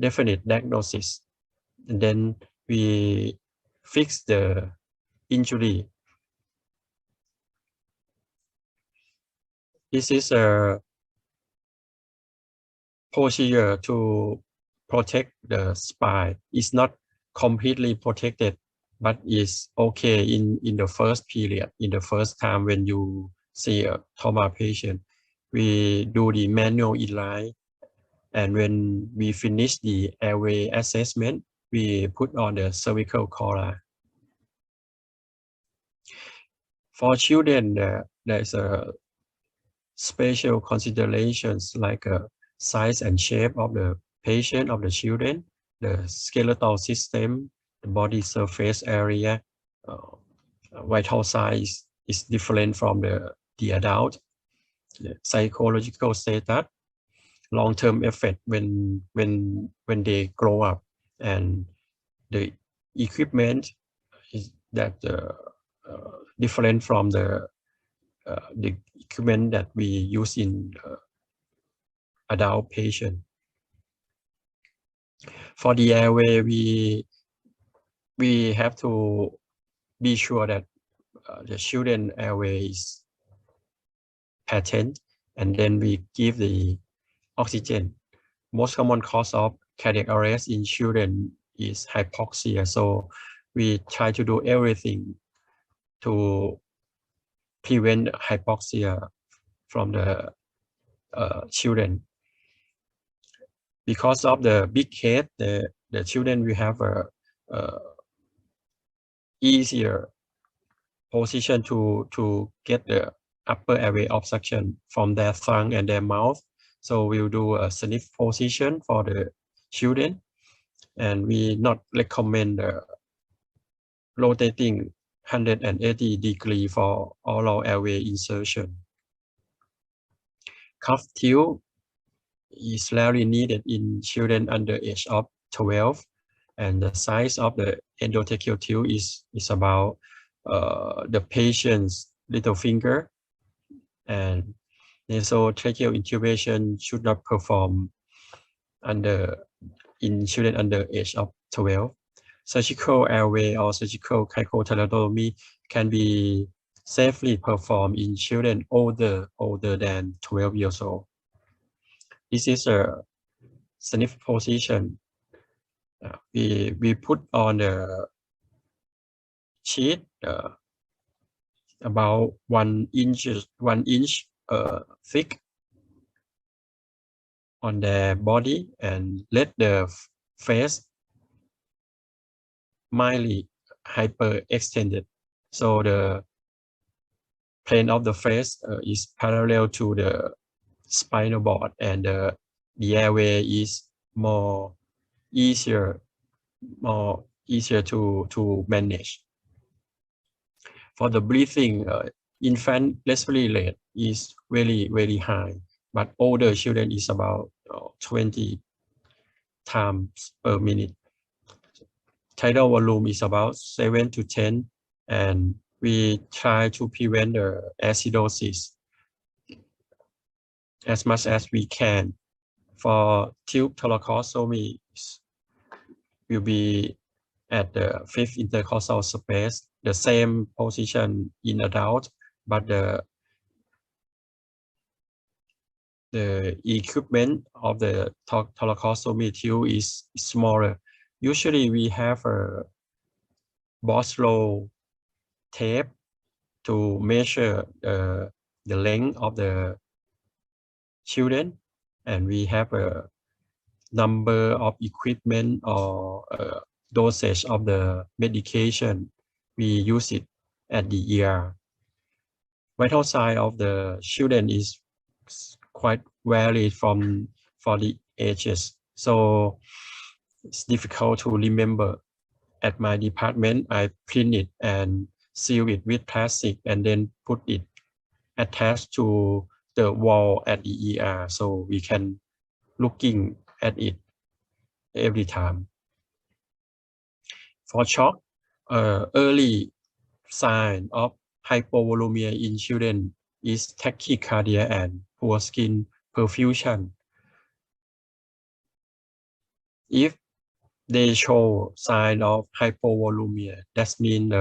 definite diagnosis. And then we fix the injury. This is a procedure to protect the spine. It's not completely protected, but is okay in the first period, in the first time when you see a trauma patient. We do the manual inline, and when we finish the airway assessment, we put on the cervical collar. For children, there's a special considerations like size and shape of the patient, of the children, the skeletal system, the body surface area, vital size is different from the adult, the psychological status, long-term effect when they grow up, and the equipment is that different from the equipment that we use in adult patient. For the airway, we have to be sure that the children airway is patent, and then we give the oxygen. Most common cause of cardiac arrest in children is hypoxia, so we try to do everything to prevent hypoxia from the children. Because of the big head, the children will have a easier position to get the upper airway obstruction from their tongue and their mouth. So we'll do a sniff position for the children, and we not recommend rotating 180 degrees for oral airway insertion. Cuff tube is rarely needed in children under age of 12, and the size of the endotracheal tube is about the patient's little finger, and nasotracheal intubation should not perform in children under age of 12. Surgical airway or surgical cricothyroidotomy can be safely performed in children older than 12 years old. This is a sniff position. We put on the sheet about 1 inch thick on the body, and let the face mildly hyperextended. So the plane of the face is parallel to the spinal board, and the airway is more easier to manage. For the breathing, infant respiratory rate is very high, but older children is about 20 times per minute. Tidal volume is about 7 to 10, and we try to prevent the acidosis as much as we can. For tube thoracostomy, will be at the 5th intercostal space, the same position in adult, but the equipment of the thoracostomy tube is smaller. Usually we have a Boslow tape to measure the length of the children, and we have a number of equipment or dosage of the medication. We use it at the ER. Vital sign of the children is quite varied for the ages, so it's difficult to remember. At my department, I print it and seal it with plastic and then put it attached to the wall at the ER, so we can looking at it every time. For shock, early sign of hypovolemia in children is tachycardia and poor skin perfusion. If they show sign of hypovolemia, that means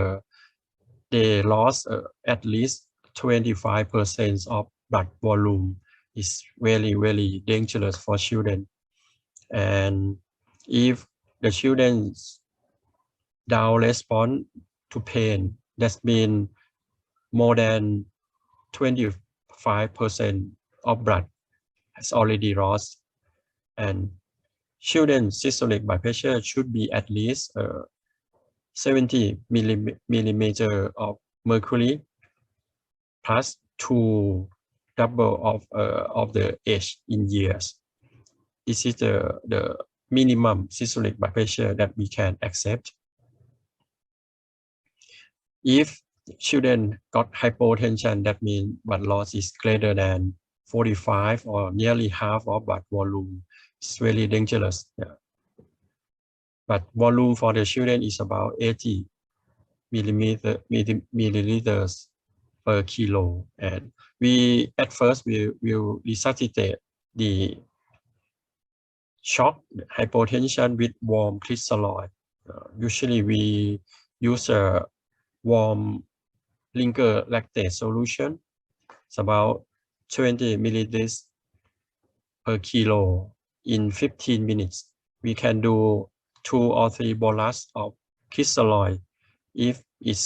they lost at least 25% of blood volume. Is very, very dangerous for children. And if the children's down response to pain, that means more than 25% of blood has already lost. And children's systolic blood pressure should be at least 70 millimeter of mercury plus 2 double of the age in years. This is the minimum systolic blood pressure that we can accept. If children got hypotension, that means blood loss is greater than 45 or nearly half of blood volume. It's really dangerous. Yeah. But volume for the children is about 80 milliliters per kilo. And we at first we will resuscitate the shock hypotension with warm crystalloid. Usually we use a warm linker lactate solution. It's about 20 milliliters per kilo in 15 minutes. We can do 2 or 3 bolus of crystalloid if it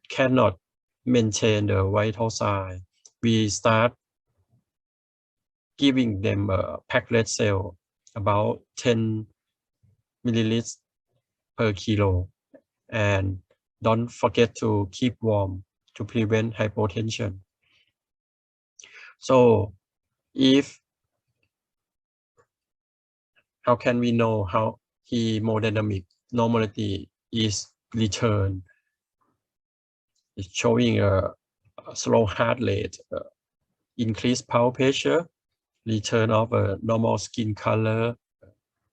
cannot maintain the vital sign. We start giving them a packed cell about 10 milliliters per kilo, and don't forget to keep warm to prevent hypotension. So how can we know how hemodynamic normality is returned? It's showing a slow heart rate, increased pulse pressure, return of a normal skin color,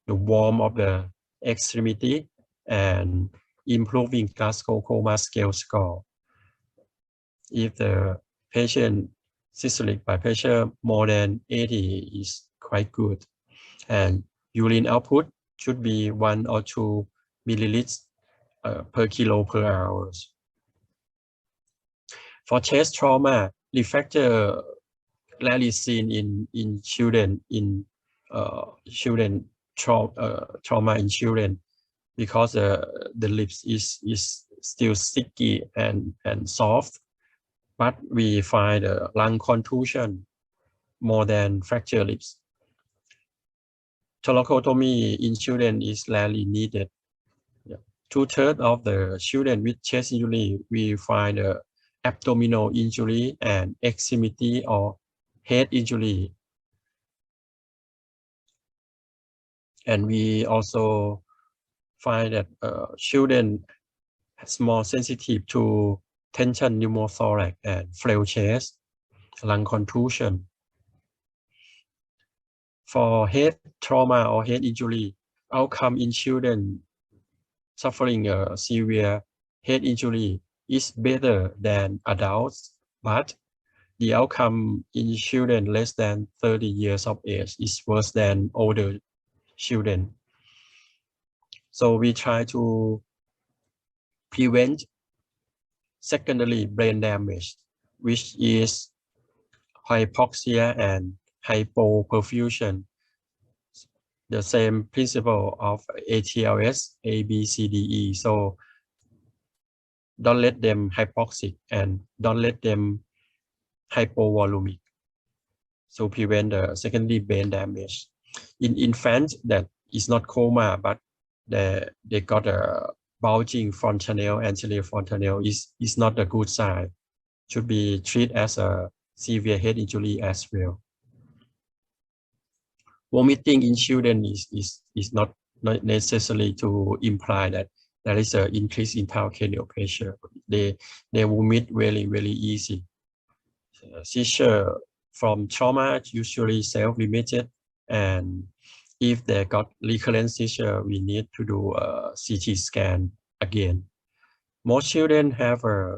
the warmth of the extremity, and improving Glasgow Coma Scale score. If the patient systolic blood pressure more than 80 is quite good, and urine output should be 1 or 2 milliliters per kilo per hour. For chest trauma, refracture rarely seen in children, trauma in children, because the lips is still sticky and soft. But we find lung contusion more than fracture lips. Thoracotomy in children is rarely needed. 2/3 of the children with chest injury, we find abdominal injury and extremity or head injury. And we also find that children is more sensitive to tension pneumothorax and flail chest, lung contusion. For head trauma or head injury, outcome in children suffering a severe head injury is better than adults, but the outcome in children less than 30 years of age is worse than older children. So we try to prevent secondary brain damage, which is hypoxia and hypoperfusion. The same principle of ATLS, A, B, C, D, E. So don't let them hypoxic and don't let them hypovolumic. So prevent the secondary brain damage. In infants that is not coma, but they got a bulging fontanelle, anterior fontanelle is not a good sign. Should be treated as a severe head injury as well. Vomiting in children is not necessary to imply that there is an increase in intracranial pressure. They vomit really easy. Seizure from trauma usually self-limited, and if they got recurrent seizure, we need to do a CT scan again. Most children have a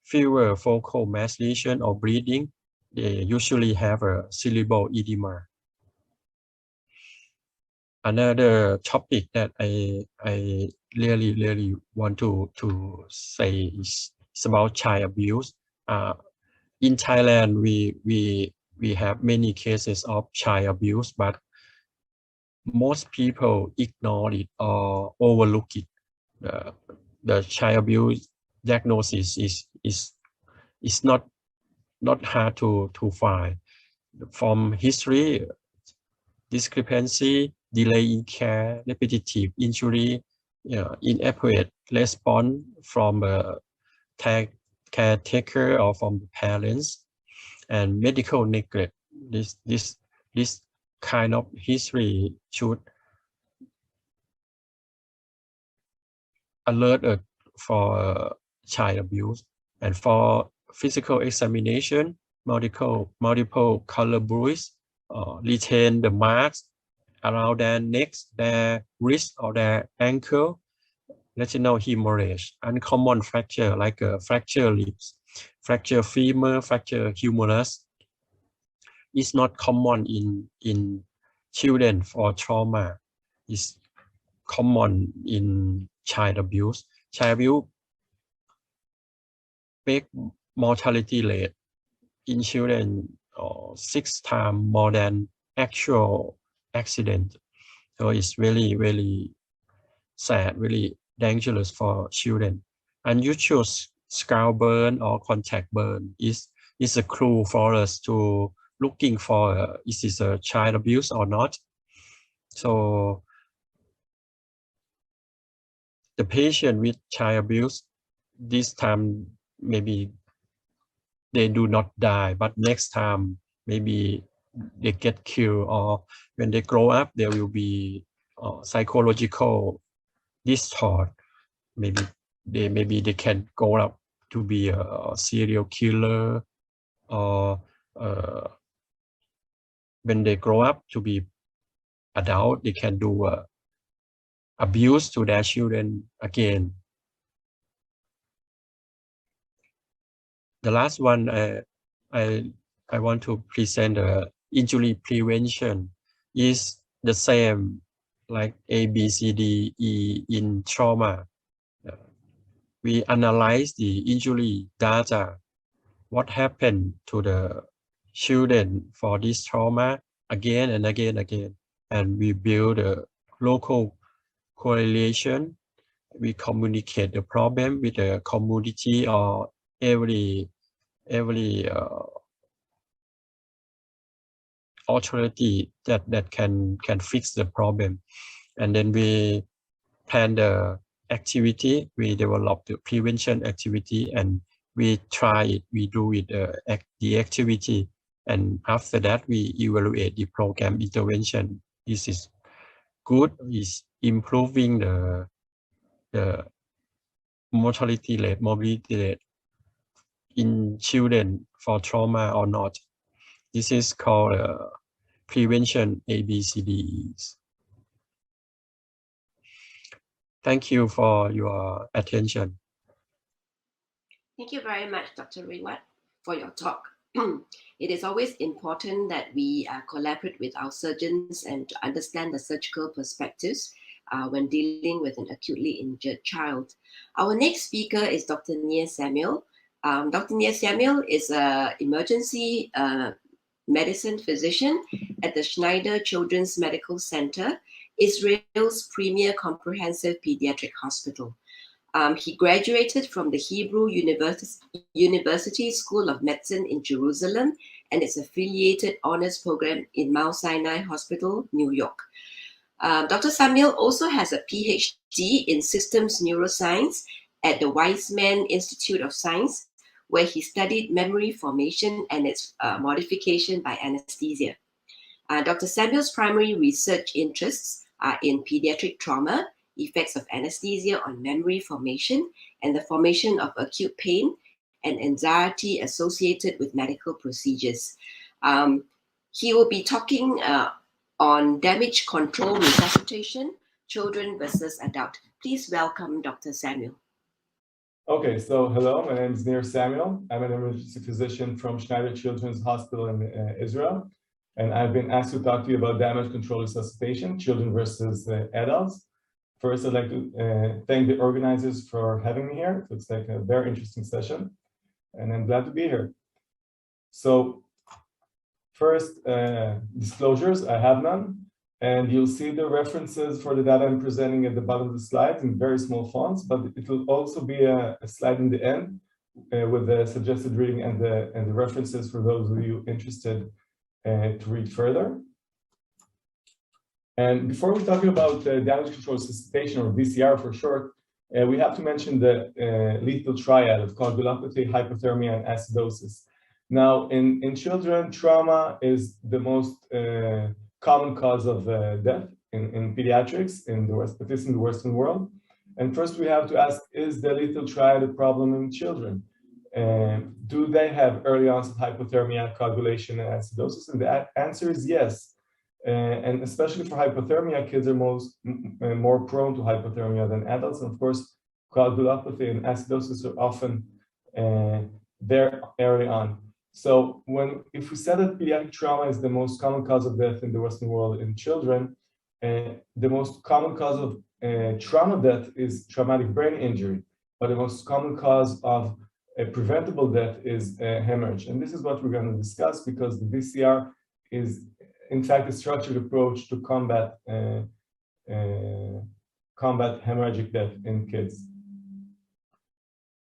fewer focal mass lesion or bleeding. They usually have a cerebral edema. Another topic that I really want to say is about child abuse. In Thailand, we have many cases of child abuse, but most people ignore it or overlook it. The child abuse diagnosis is not hard to find. From history, discrepancy, delay in care, repetitive injury, inadequate response from a caretaker or from the parents, and medical neglect. This kind of history should alert for child abuse. And for physical examination, multiple color bruise, retain the marks around their necks, their wrist, or their ankle, retinal hemorrhage, uncommon fracture like a fracture lips, fracture femur, fracture humerus is not common in children for trauma. It's common in child abuse. Child abuse make mortality rate in children 6 times more than actual accident. So it's really sad, really dangerous for children. Unusual scalp burn or contact burn is a clue for us to looking for is this a child abuse or not. So the patient with child abuse, this time maybe they do not die, but next time maybe they get killed, or when they grow up there will be psychological distort. Maybe they can go up to be a serial killer, or when they grow up to be adult, they can do abuse to their children again. The last one I want to present injury prevention is the same like A, B, C, D, E in trauma. We analyze the injury data, what happened to the children for this trauma again and again, and we build a local correlation. We communicate the problem with the community or every authority that can fix the problem, and then we plan the activity. We develop the prevention activity, and we try it. We do it the activity, and after that we evaluate the program intervention. This is good. Is improving the mortality rate, morbidity rate in children for trauma or not. This is called prevention ABCDEs. Thank you for your attention. Thank you very much, Dr. Rewat, for your talk. It is always important that we collaborate with our surgeons and to understand the surgical perspectives when dealing with an acutely injured child. Our next speaker is Dr. Nia Samuel. Dr. Nia Samuel is an emergency medicine physician at the Schneider Children's Medical Center, Israel's premier comprehensive pediatric hospital. He graduated from the Hebrew University School of Medicine in Jerusalem and its affiliated honors program in Mount Sinai Hospital, New York. Dr. Samuel also has a PhD in systems neuroscience at the Weizmann Institute of Science, where he studied memory formation and its modification by anesthesia. Dr. Samuel's primary research interests are in pediatric trauma effects of anesthesia on memory formation, and the formation of acute pain and anxiety associated with medical procedures. He will be talking on damage control resuscitation, children versus adult. Please welcome Dr. Samuel. Okay, so hello, my name is Nir Samuel. I'm an emergency physician from Schneider Children's Hospital in Israel. And I've been asked to talk to you about damage control resuscitation, children versus adults. First, I'd like to thank the organizers for having me here. It looks like a very interesting session, and I'm glad to be here. So first, disclosures, I have none. And you'll see the references for the data I'm presenting at the bottom of the slides in very small fonts, but it will also be a slide in the end with the suggested reading and the references for those of you interested to read further. And before we talk about damage control resuscitation, or DCR for short, we have to mention the lethal triad of coagulopathy, hypothermia, and acidosis. Now, in children, trauma is the most common cause of death in pediatrics in the West, at least in the Western world. And first we have to ask, is the lethal triad a problem in children? Do they have early onset hypothermia, coagulation, and acidosis? And the answer is yes. And especially for hypothermia, kids are more prone to hypothermia than adults. And of course, coagulopathy and acidosis are often there early on. So if we said that pediatric trauma is the most common cause of death in the Western world in children, the most common cause of trauma death is traumatic brain injury, but the most common cause of a preventable death is hemorrhage. And this is what we're going to discuss, because the DCR is, in fact, a structured approach to combat hemorrhagic death in kids.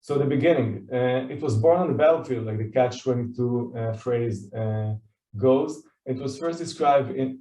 So the beginning, it was born on the battlefield, like the catch-22 phrase goes. It was first described in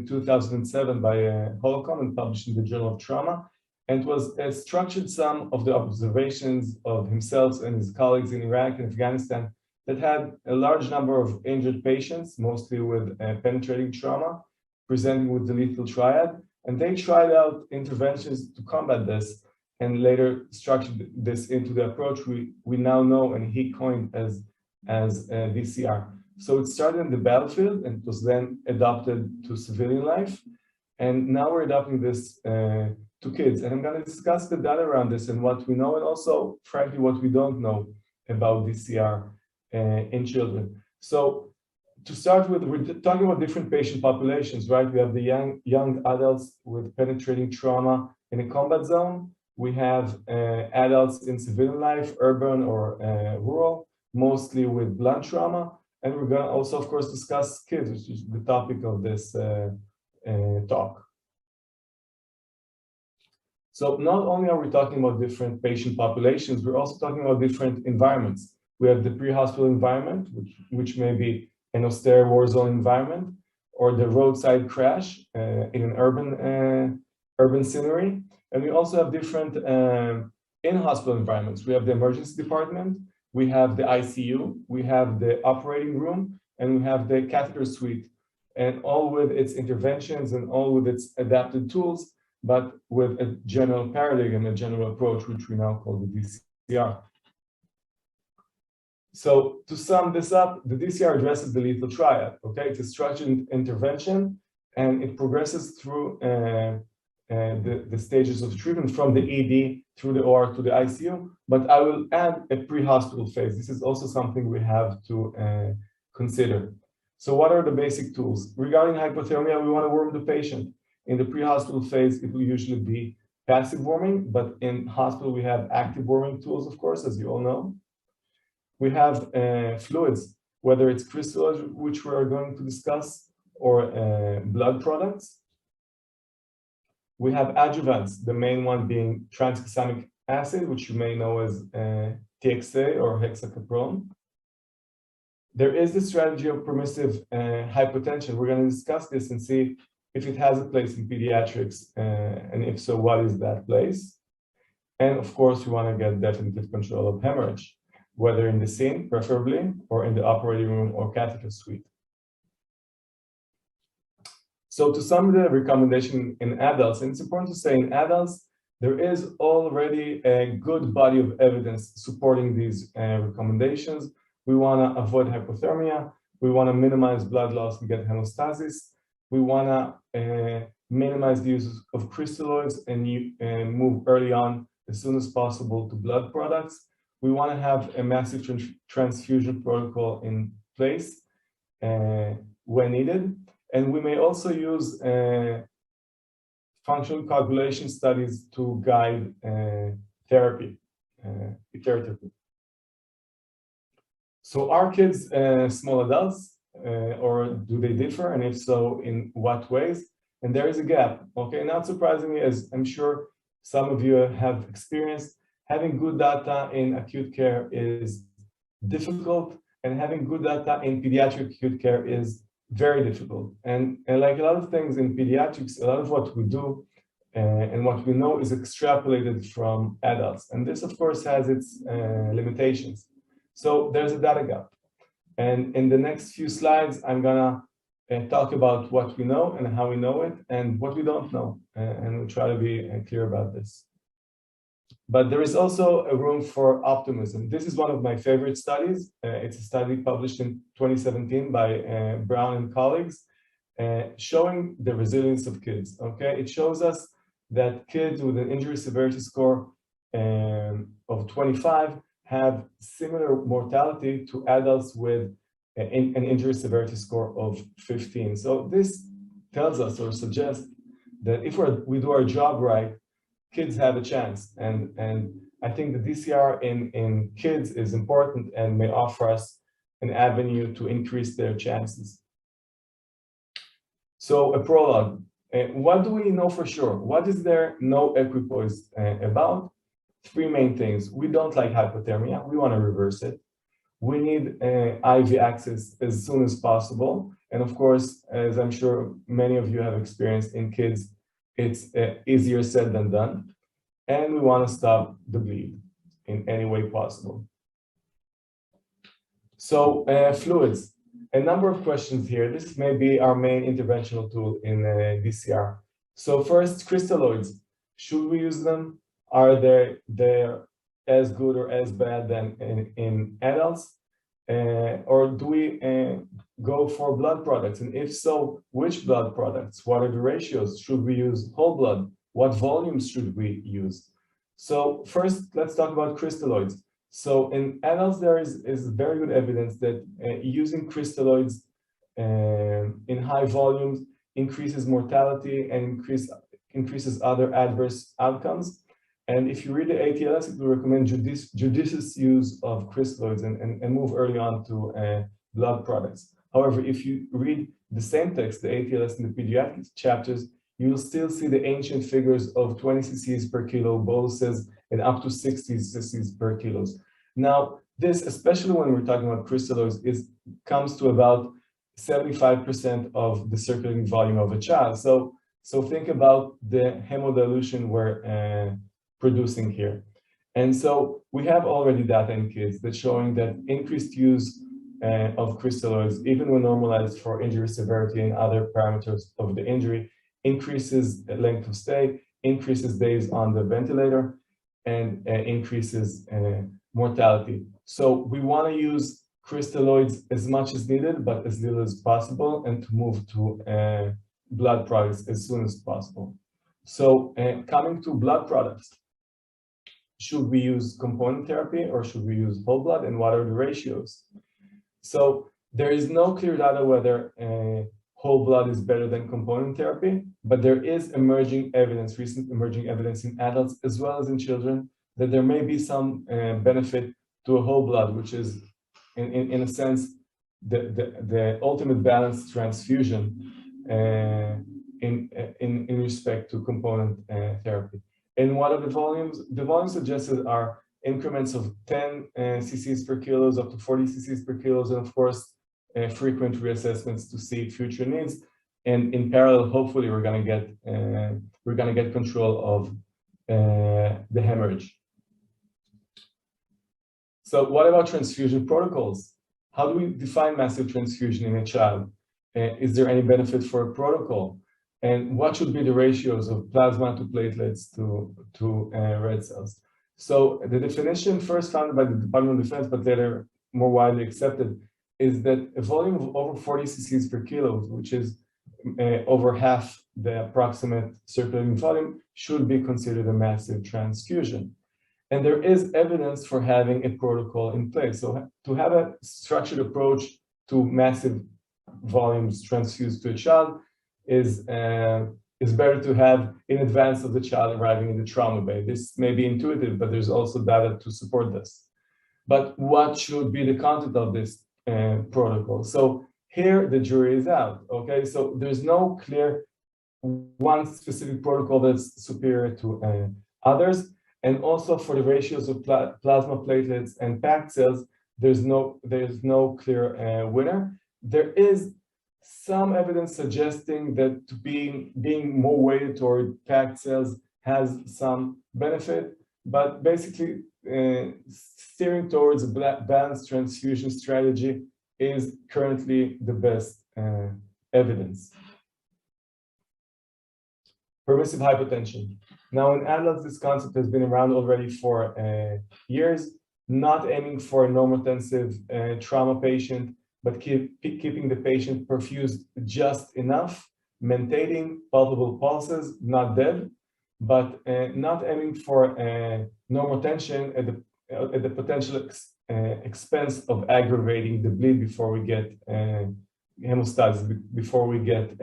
2007 by Holcomb and published in the Journal of Trauma. And it was a structured sum of the observations of himself and his colleagues in Iraq and Afghanistan that had a large number of injured patients, mostly with penetrating trauma, presenting with the lethal triad. And they tried out interventions to combat this, and later structured this into the approach we now know and he coined as DCR. So it started in the battlefield and was then adopted to civilian life. And now we're adopting this to kids. And I'm going to discuss the data around this and what we know, and also, frankly, what we don't know about DCR in children. So to start with, we're talking about different patient populations, right? We have the young adults with penetrating trauma in a combat zone. We have adults in civilian life, urban or rural, mostly with blunt trauma. And we're going to also, of course, discuss kids, which is the topic of this talk. So not only are we talking about different patient populations, we're also talking about different environments. We have the pre-hospital environment, which may be an austere war zone environment, or the roadside crash in an urban scenery. And we also have different in-hospital environments. We have the emergency department, we have the ICU, we have the operating room, and we have the catheter suite, and all with its interventions and all with its adapted tools, but with a general paradigm, a general approach, which we now call the DCR. So to sum this up, the DCR addresses the lethal triad, okay? It's a structured intervention, and it progresses through the stages of treatment from the ED through the OR to the ICU, but I will add a pre-hospital phase. This is also something we have to consider. So what are the basic tools? Regarding hypothermia, we want to warm the patient. In the pre-hospital phase, it will usually be passive warming, but in hospital, we have active warming tools, of course, as you all know. We have fluids, whether it's crystals, which we are going to discuss, or blood products. We have adjuvants, the main one being tranexamic acid, which you may know as TXA or hexacaprone. There is the strategy of permissive hypotension. We're going to discuss this and see if it has a place in pediatrics, and if so, what is that place? And of course, we want to get definitive control of hemorrhage, whether in the scene, preferably, or in the operating room or catheter suite. So to sum the recommendation in adults, and it's important to say in adults, there is already a good body of evidence supporting these recommendations. We want to avoid hypothermia. We want to minimize blood loss and get hemostasis. We want to minimize the use of crystalloids and move early on as soon as possible to blood products. We want to have a massive transfusion protocol in place when needed. And we may also use functional coagulation studies to guide therapy, iteratively. So are kids small adults, or do they differ? And if so, in what ways? And there is a gap, okay? Not surprisingly, as I'm sure some of you have experienced, having good data in acute care is difficult, and having good data in pediatric acute care is very difficult. And like a lot of things in pediatrics, a lot of what we do and what we know is extrapolated from adults. And this, of course, has its limitations. So there's a data gap. And in the next few slides, I'm gonna talk about what we know and how we know it and what we don't know. And we'll try to be clear about this. But there is also a room for optimism. This is one of my favorite studies. It's a study published in 2017 by Brown and colleagues, showing the resilience of kids, okay? It shows us that kids with an injury severity score of 25 have similar mortality to adults with an injury severity score of 15. So this tells us or suggests that if we do our job right, kids have a chance. And I think the DCR in kids is important and may offer us an avenue to increase their chances. So a prologue. What do we know for sure? What is there no equipoise about? Three main things. We don't like hypothermia. We want to reverse it. We need IV access as soon as possible. And of course, as I'm sure many of you have experienced in kids, it's easier said than done. And we want to stop the bleed in any way possible. So fluids. A number of questions here. This may be our main interventional tool in DCR. So first, crystalloids. Should we use them? Are they as good or as bad than in adults? Or do we go for blood products? And if so, which blood products? What are the ratios? Should we use whole blood? What volumes should we use? So first, let's talk about crystalloids. So in adults, there is very good evidence that using crystalloids in high volumes increases mortality and increases other adverse outcomes. And if you read the ATLS, it will recommend judicious use of crystalloids and move early on to blood products. However, if you read the same text, the ATLS in the pediatrics chapters, you will still see the ancient figures of 20 cc's per kilo boluses and up to 60 cc's per kilos. Now, this, especially when we're talking about crystalloids, comes to about 75% of the circulating volume of a child. So think about the hemodilution we're producing here. And so we have already data in kids that's showing that increased use of crystalloids, even when normalized for injury severity and other parameters of the injury, increases length of stay, increases days on the ventilator, and increases mortality. So we want to use crystalloids as much as needed, but as little as possible, and to move to blood products as soon as possible. So coming to blood products, should we use component therapy or should we use whole blood, and what are the ratios? So there is no clear data whether whole blood is better than component therapy, but there is emerging evidence, recent emerging evidence in adults as well as in children, that there may be some benefit to a whole blood, which is in a sense the ultimate balanced transfusion in respect to component therapy. And what are the volumes? The volumes suggested are increments of 10 cc's per kilos up to 40 cc's per kilos, and of course, frequent reassessments to see future needs. And in parallel, hopefully, we're going to get control of the hemorrhage. So, what about transfusion protocols? How do we define massive transfusion in a child? Is there any benefit for a protocol? and what should be the ratios of plasma to platelets to red cells. So the definition first founded by the Department of Defense, but later more widely accepted, is that a volume of over 40 cc's per kilo, which is over half the approximate circulating volume, should be considered a massive transfusion. And there is evidence for having a protocol in place. So to have a structured approach to massive volumes transfused to a child is better to have in advance of the child arriving in the trauma bay. This may be intuitive, but there's also data to support this. But what should be the content of this protocol? So here the jury is out, okay? So there's no clear one specific protocol that's superior to others. And also for the ratios of plasma platelets and packed cells, there's no clear winner. There is some evidence suggesting that being more weighted toward packed cells has some benefit, but basically steering towards a balanced transfusion strategy is currently the best evidence. Permissive hypotension. Now in adults, this concept has been around already for years, not aiming for a normotensive trauma patient, but keeping the patient perfused just enough, maintaining palpable pulses, not dead, but not aiming for normotension at the potential expense of aggravating the bleed before we get hemostasis, before we get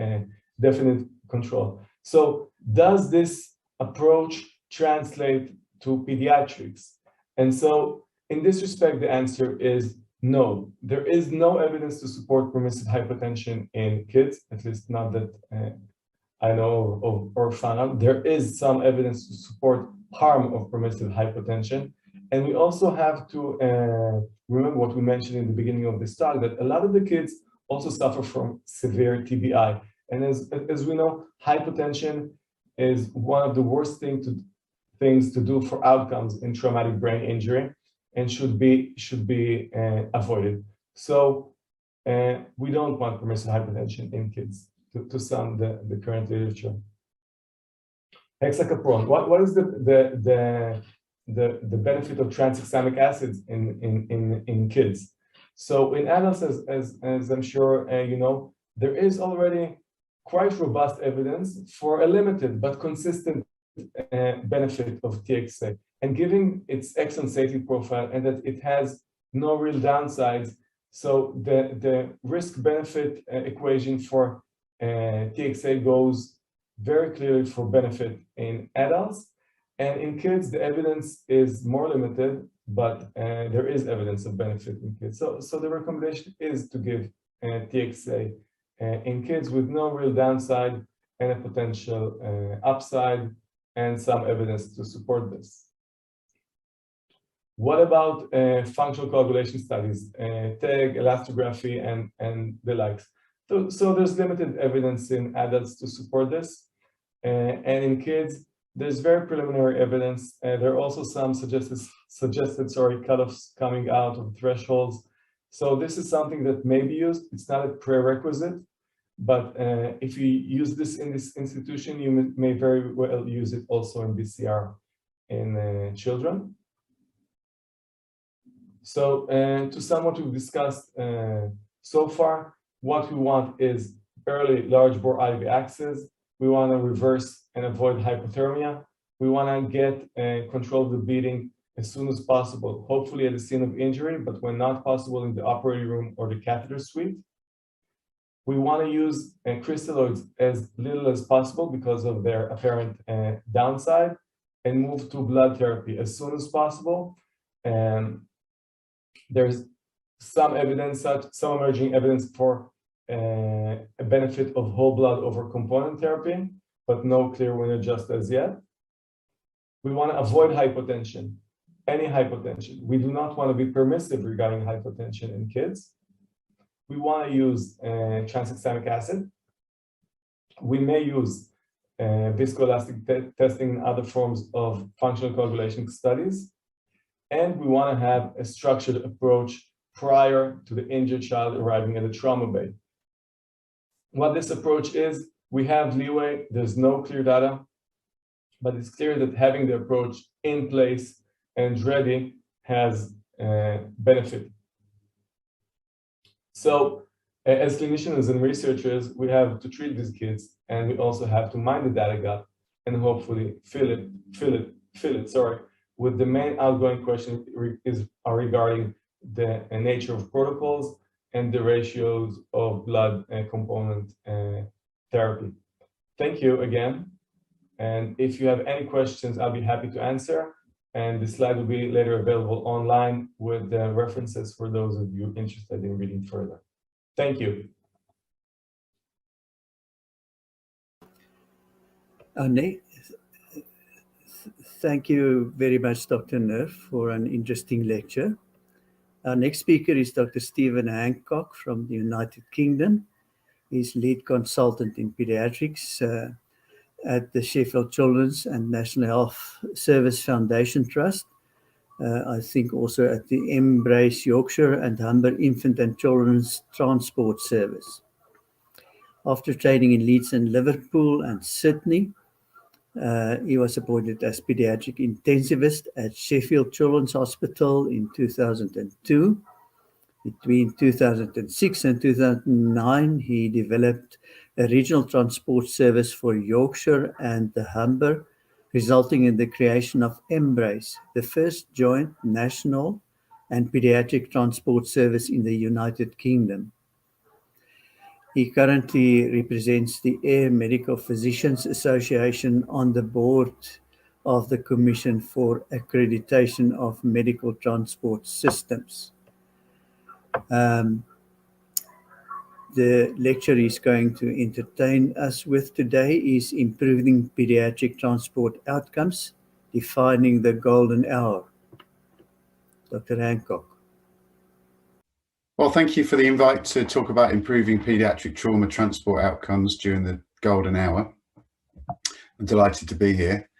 definite control. So does this approach translate to pediatrics? And so in this respect, the answer is no. There is no evidence to support permissive hypotension in kids, at least not that I know of or found out. There is some evidence to support harm of permissive hypotension. And we also have to remember what we mentioned in the beginning of this talk, that a lot of the kids also suffer from severe TBI. And as we know, hypotension is one of the worst things to do for outcomes in traumatic brain injury and should be avoided. So we don't want permissive hypertension in kids, to sum the current literature. Hexacapron. What is the benefit of tranexamic acids in kids? So in adults, as I'm sure you know, there is already quite robust evidence for a limited but consistent benefit of TXA, and given its excellent safety profile and that it has no real downsides, so the risk-benefit equation for TXA goes very clearly for benefit in adults, and in kids the evidence is more limited, but there is evidence of benefit in kids. So the recommendation is to give TXA in kids with no real downside and a potential upside, and some evidence to support this. What about functional coagulation studies, TEG, elastography, and the likes? So there's limited evidence in adults to support this, and in kids, there's very preliminary evidence. There are also some suggested cutoffs coming out of thresholds. So this is something that may be used. It's not a prerequisite, but if you use this in this institution, you may very well use it also in BCR in children. So to sum what we've discussed so far, what we want is early large bore IV access. We want to reverse and avoid hypothermia. We want to get control of the bleeding as soon as possible, hopefully at the scene of injury, but when not possible, in the operating room or the catheter suite. We want to use crystalloids as little as possible because of their apparent downside, and move to blood therapy as soon as possible. And there's some evidence, some emerging evidence for a benefit of whole blood over component therapy, but no clear winner just as yet. We want to avoid hypotension, any hypotension. We do not want to be permissive regarding hypotension in kids. We want to use tranexamic acid. We may use viscoelastic testing and other forms of functional coagulation studies. And we want to have a structured approach prior to the injured child arriving at the trauma bay. What this approach is we have leeway, there's no clear data, but it's clear that having the approach in place and ready has benefit. So as clinicians and researchers, we have to treat these kids, and we also have to mind the data gap and hopefully fill it, with the main outgoing question are regarding the nature of protocols and the ratios of blood component therapy. Thank you again. And if you have any questions, I'll be happy to answer. And the slide will be later available online with the references for those of you interested in reading further. Thank you. Thank you very much, Dr. Nerf, for an interesting lecture. Our next speaker is Dr. Stephen Hancock from the United Kingdom. He's lead consultant in pediatrics at the Sheffield Children's and National Health Service Foundation Trust. I think also at the Embrace Yorkshire and Humber Infant and Children's Transport Service. After training in Leeds and Liverpool and Sydney, he was appointed as pediatric intensivist at Sheffield Children's Hospital in 2002. Between 2006 and 2009, he developed a regional transport service for Yorkshire and the Humber, resulting in the creation of Embrace, the first joint national and pediatric transport service in the United Kingdom. He currently represents the Air Medical Physicians Association on the board of the Commission for Accreditation of Medical Transport Systems. The lecture he's going to entertain us with today is Improving Pediatric Transport Outcomes, Defining the Golden Hour. Dr. Hancock. Well, thank you for the invite to talk about improving paediatric trauma transport outcomes during the golden hour. I'm delighted to be here.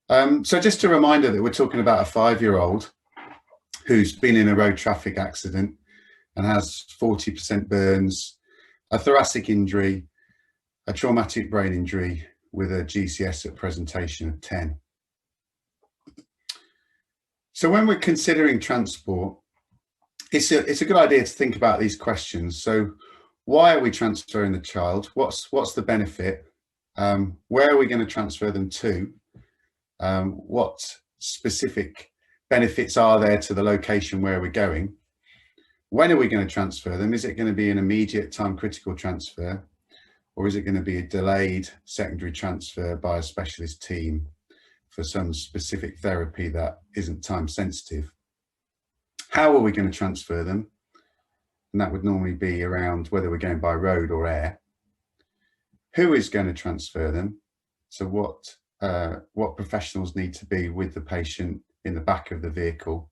So just a reminder that we're talking about a 5-year-old who's been in a road traffic accident and has 40% burns, a thoracic injury, a traumatic brain injury with a GCS at presentation of 10. So when we're considering transport, it's a good idea to think about these questions. So why are we transferring the child? What's the benefit? Where are we going to transfer them to? What specific benefits are there to the location where we're going? When are we going to transfer them? Is it going to be an immediate time critical transfer, or is it going to be a delayed secondary transfer by a specialist team for some specific therapy that isn't time sensitive? How are we going to transfer them? And that would normally be around whether we're going by road or air. Who is going to transfer them? So what professionals need to be with the patient in the back of the vehicle?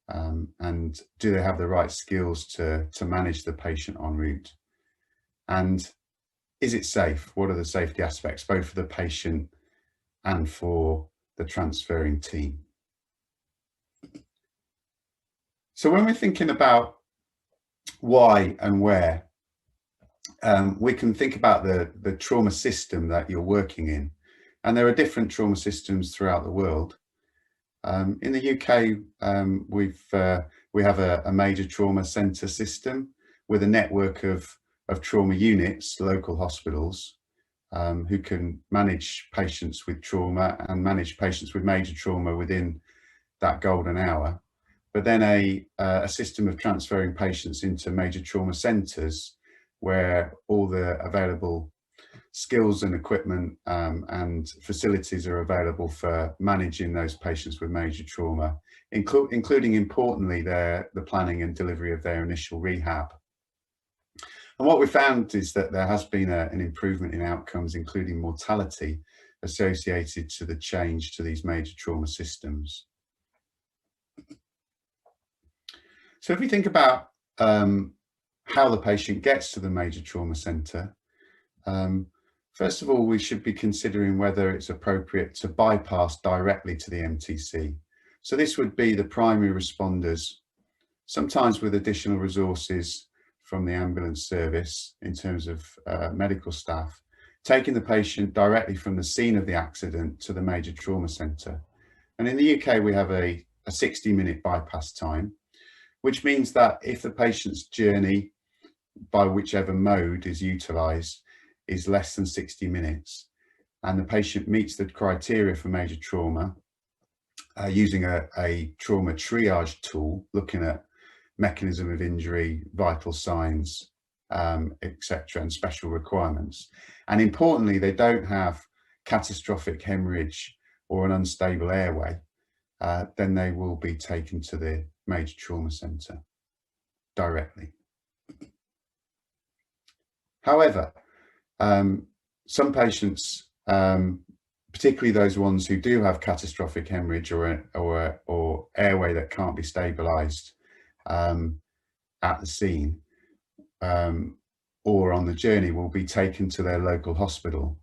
And do they have the right skills to manage the patient en route? And is it safe? What are the safety aspects, both for the patient and for the transferring team? So when we're thinking about why and where, we can think about the trauma system that you're working in. And there are different trauma systems throughout the world. In the UK, we have a major trauma centre system with a network of trauma units, local hospitals, who can manage patients with trauma and manage patients with major trauma within that golden hour. But then a system of transferring patients into major trauma centres where all the available skills and equipment and facilities are available for managing those patients with major trauma, including importantly the planning and delivery of their initial rehab. And what we found is that there has been an improvement in outcomes, including mortality, associated to the change to these major trauma systems. So if we think about how the patient gets to the major trauma centre, first of all, we should be considering whether it's appropriate to bypass directly to the MTC. So this would be the primary responders, sometimes with additional resources from the ambulance service in terms of medical staff, taking the patient directly from the scene of the accident to the major trauma centre. And in the UK, we have a 60-minute bypass time, which means that if the patient's journey by whichever mode is utilised is less than 60 minutes, and the patient meets the criteria for major trauma, using a trauma triage tool, looking at mechanism of injury, vital signs, etc., and special requirements. And importantly, they don't have catastrophic hemorrhage or an unstable airway, then they will be taken to the major trauma centre directly. However, some patients, particularly those ones who do have catastrophic hemorrhage or airway that can't be stabilised at the scene or on the journey, will be taken to their local hospital.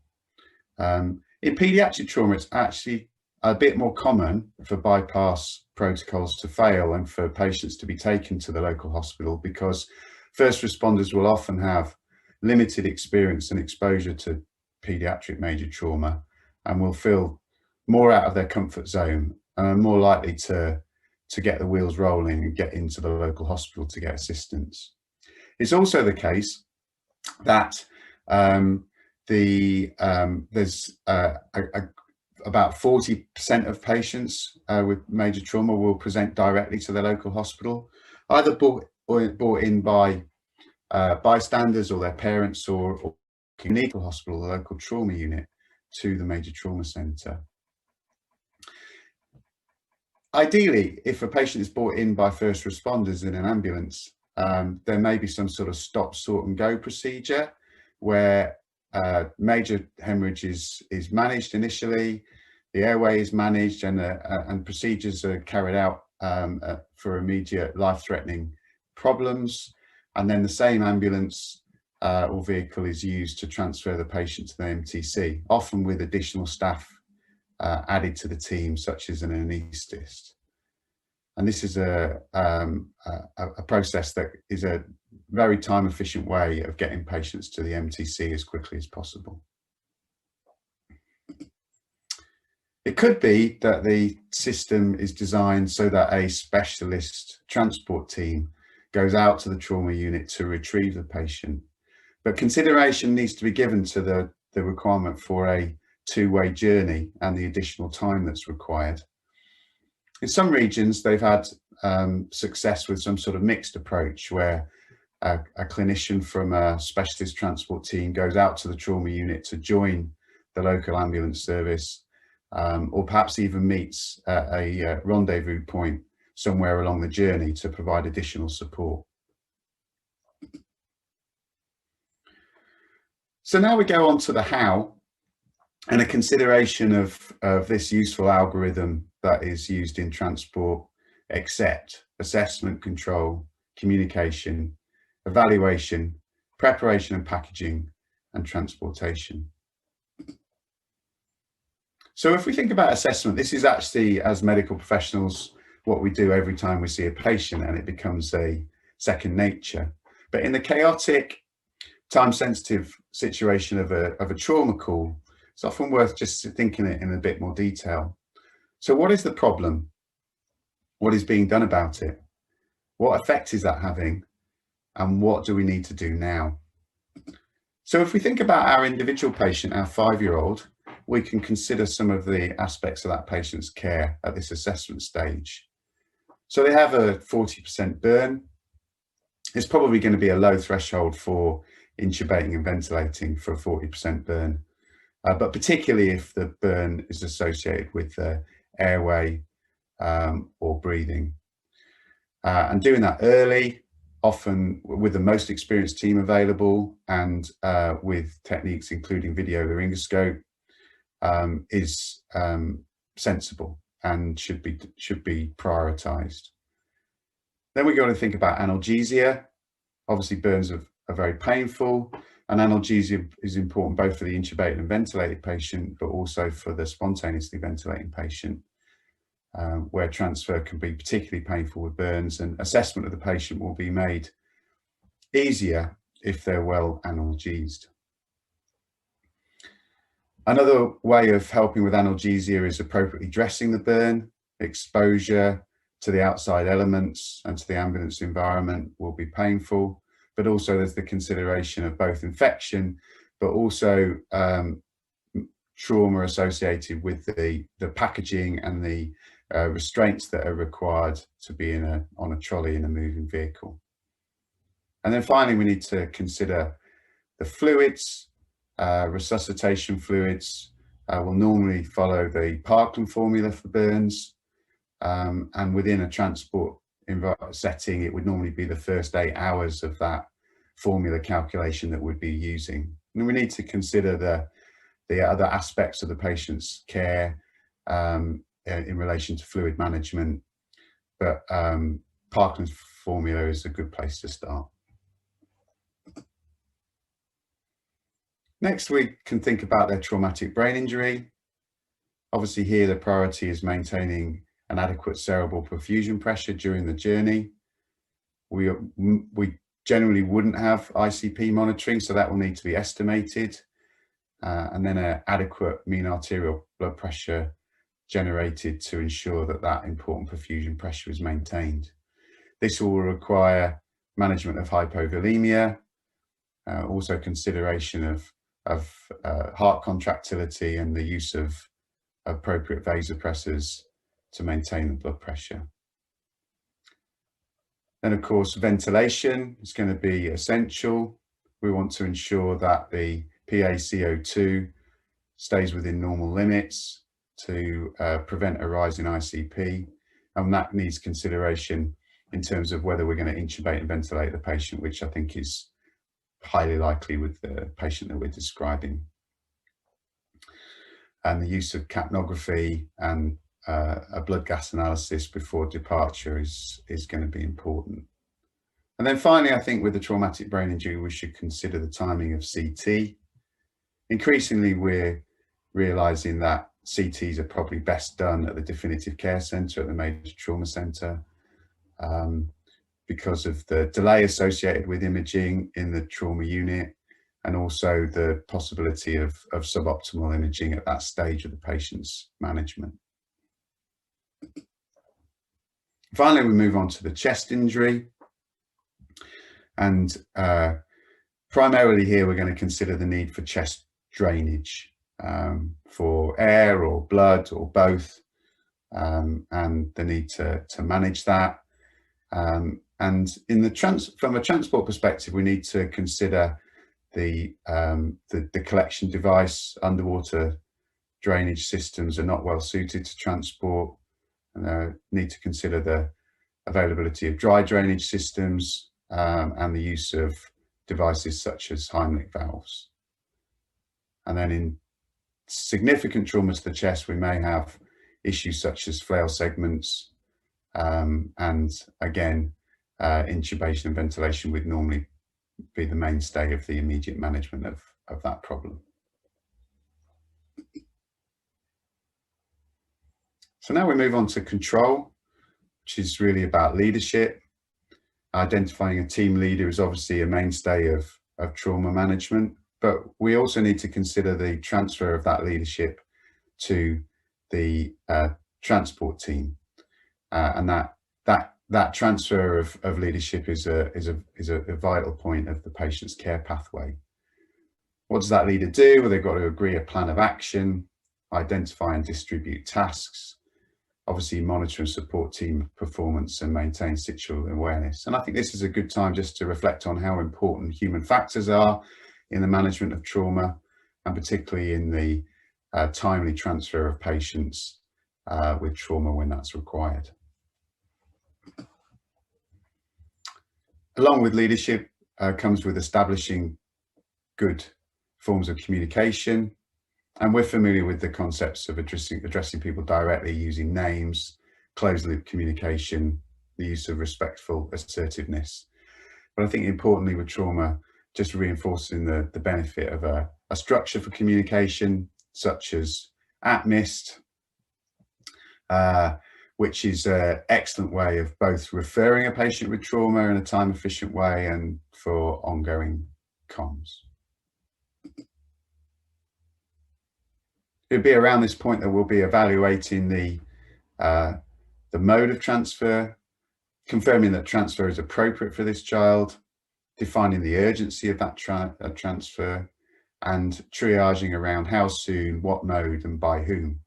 In paediatric trauma, it's actually a bit more common for bypass protocols to fail and for patients to be taken to the local hospital, because first responders will often have limited experience and exposure to paediatric major trauma and will feel more out of their comfort zone and are more likely to get the wheels rolling and get into the local hospital to get assistance. It's also the case that there's about 40% of patients with major trauma will present directly to the local hospital, either brought in by bystanders or their parents, or clinical hospital, the local trauma unit, to the major trauma centre. Ideally, if a patient is brought in by first responders in an ambulance, there may be some sort of stop, sort and go procedure where major hemorrhage is managed initially, the airway is managed, and procedures are carried out for immediate life-threatening problems. And then the same ambulance or vehicle is used to transfer the patient to the MTC, often with additional staff added to the team, such as an anaesthetist. And this is a process that is a very time-efficient way of getting patients to the MTC as quickly as possible. It could be that the system is designed so that a specialist transport team goes out to the trauma unit to retrieve the patient, but consideration needs to be given to the requirement for a two-way journey and the additional time that's required. In some regions, they've had success with some sort of mixed approach where a clinician from a specialist transport team goes out to the trauma unit to join the local ambulance service, or perhaps even meets a rendezvous point somewhere along the journey to provide additional support. So now we go on to the how, and a consideration of this useful algorithm that is used in transport: accept, assessment, control, communication, evaluation, preparation and packaging, and transportation. So if we think about assessment, this is actually, as medical professionals, what we do every time we see a patient, and it becomes a second nature. But in the chaotic, time-sensitive situation of a trauma call, it's often worth just thinking it in a bit more detail. So what is the problem? What is being done about it? What effect is that having? And what do we need to do now? So if we think about our individual patient, our 5-year-old, we can consider some of the aspects of that patient's care at this assessment stage. So they have a 40% burn. It's probably going to be a low threshold for intubating and ventilating for a 40% burn, but particularly if the burn is associated with airway or breathing. And doing that early, often with the most experienced team available, and with techniques including video laryngoscope, is sensible and should be prioritized. Then we got to think about analgesia. Obviously, burns are very painful, and analgesia is important both for the intubated and ventilated patient, but also for the spontaneously ventilating patient, where transfer can be particularly painful with burns, and assessment of the patient will be made easier if they're well analgesed. Another way of helping with analgesia is appropriately dressing the burn. Exposure to the outside elements and to the ambient environment will be painful, but also there's the consideration of both infection, but also trauma associated with the packaging and the restraints that are required to be on a trolley in a moving vehicle. And then finally, we need to consider the fluids. Resuscitation fluids will normally follow the Parkland formula for burns, and within a transport setting, it would normally be the first 8 hours of that formula calculation that we'd be using. And we need to consider the other aspects of the patient's care in relation to fluid management, but Parkland's formula is a good place to start. Next, we can think about their traumatic brain injury. Obviously here the priority is maintaining an adequate cerebral perfusion pressure during the journey. We generally wouldn't have ICP monitoring, so that will need to be estimated. And then an adequate mean arterial blood pressure generated to ensure that that important perfusion pressure is maintained. This will require management of hypovolemia, also consideration of heart contractility and the use of appropriate vasopressors to maintain the blood pressure. Then of course, ventilation is going to be essential. We want to ensure that the PaCO2 stays within normal limits to prevent a rise in ICP, and that needs consideration in terms of whether we're going to intubate and ventilate the patient, which I think is highly likely with the patient that we're describing. And the use of capnography and a blood gas analysis before departure is going to be important. And then finally, I think with the traumatic brain injury, we should consider the timing of CT. Increasingly, we're realizing that CTs are probably best done at the definitive care centre, at the major trauma centre, because of the delay associated with imaging in the trauma unit, and also the possibility of suboptimal imaging at that stage of the patient's management. Finally, we move on to the chest injury. And primarily here, we're going to consider the need for chest drainage for air or blood or both, and the need to manage that. And from a transport perspective, we need to consider the collection device. Underwater drainage systems are not well suited to transport, and need to consider the availability of dry drainage systems and the use of devices such as Heimlich valves. And then in significant trauma to the chest, we may have issues such as flail segments, and again, intubation and ventilation would normally be the mainstay of the immediate management of that problem. So now we move on to control, which is really about leadership. Identifying a team leader is obviously a mainstay of trauma management, but we also need to consider the transfer of that leadership to the transport team, and that transfer of leadership is a vital point of the patient's care pathway. What does that leader do? Well, they've got to agree a plan of action, identify and distribute tasks, obviously monitor and support team performance, and maintain situational awareness. And I think this is a good time just to reflect on how important human factors are in the management of trauma, and particularly in the timely transfer of patients with trauma when that's required. Along with leadership comes with establishing good forms of communication. And we're familiar with the concepts of addressing people directly using names, closed loop communication, the use of respectful assertiveness. But I think importantly with trauma, just reinforcing the benefit of a structure for communication, such as ATMIST, which is an excellent way of both referring a patient with trauma in a time efficient way and for ongoing comms. It'll be around this point that we'll be evaluating the mode of transfer, confirming that transfer is appropriate for this child, defining the urgency of that transfer, and triaging around how soon, what mode, and by whom.